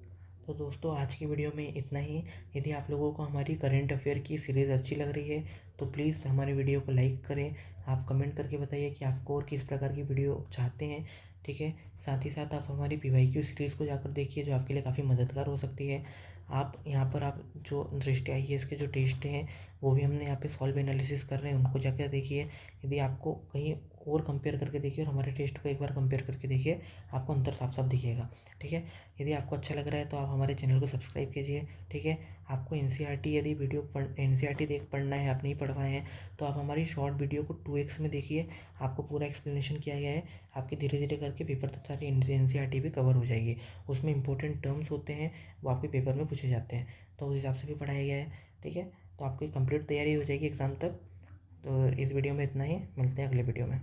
तो दोस्तों आज की वीडियो में इतना ही। यदि आप लोगों को हमारी करंट अफेयर की सीरीज़ अच्छी लग रही है तो प्लीज़ हमारे वीडियो को लाइक करें। आप कमेंट करके बताइए कि आपको और किस प्रकार की वीडियो चाहते हैं, ठीक है। साथ ही साथ आप हमारी पीवाईक्यू सीरीज़ को जाकर देखिए, जो आपके लिए काफ़ी मददगार हो सकती है। आप यहाँ पर आप जो दृष्टि आईएएस के जो टेस्ट हैं वो भी हमने यहाँ पे सॉल्व एनालिसिस कर रहे हैं, उनको जाकर देखिए। यदि आपको कहीं और कंपेयर करके देखिए और हमारे टेस्ट को एक बार कंपेयर करके देखिए, आपको अंतर साफ साफ दिखेगा। ठीक है। यदि आपको अच्छा लग रहा है तो आप हमारे चैनल को सब्सक्राइब कीजिए। ठीक है। आपको एनसीईआरटी यदि वीडियो एनसीईआरटी देख पढ़ना है, आप नहीं पढ़ पाए हैं, तो आप हमारी शॉर्ट वीडियो को 2x में देखिए। आपको पूरा एक्सप्लेनेशन किया गया है। आपके धीरे धीरे करके पेपर तक सारी एनसीईआरटी भी कवर हो जाएगी। उसमें इंपॉर्टेंट टर्म्स होते हैं, वो आपके पेपर में पूछे जाते हैं, तो उस हिसाब से भी पढ़ाया गया है। ठीक है। तो आपकी कंप्लीट तैयारी हो जाएगी एग्ज़ाम तक। तो इस वीडियो में इतना ही, मिलते हैं अगले वीडियो में।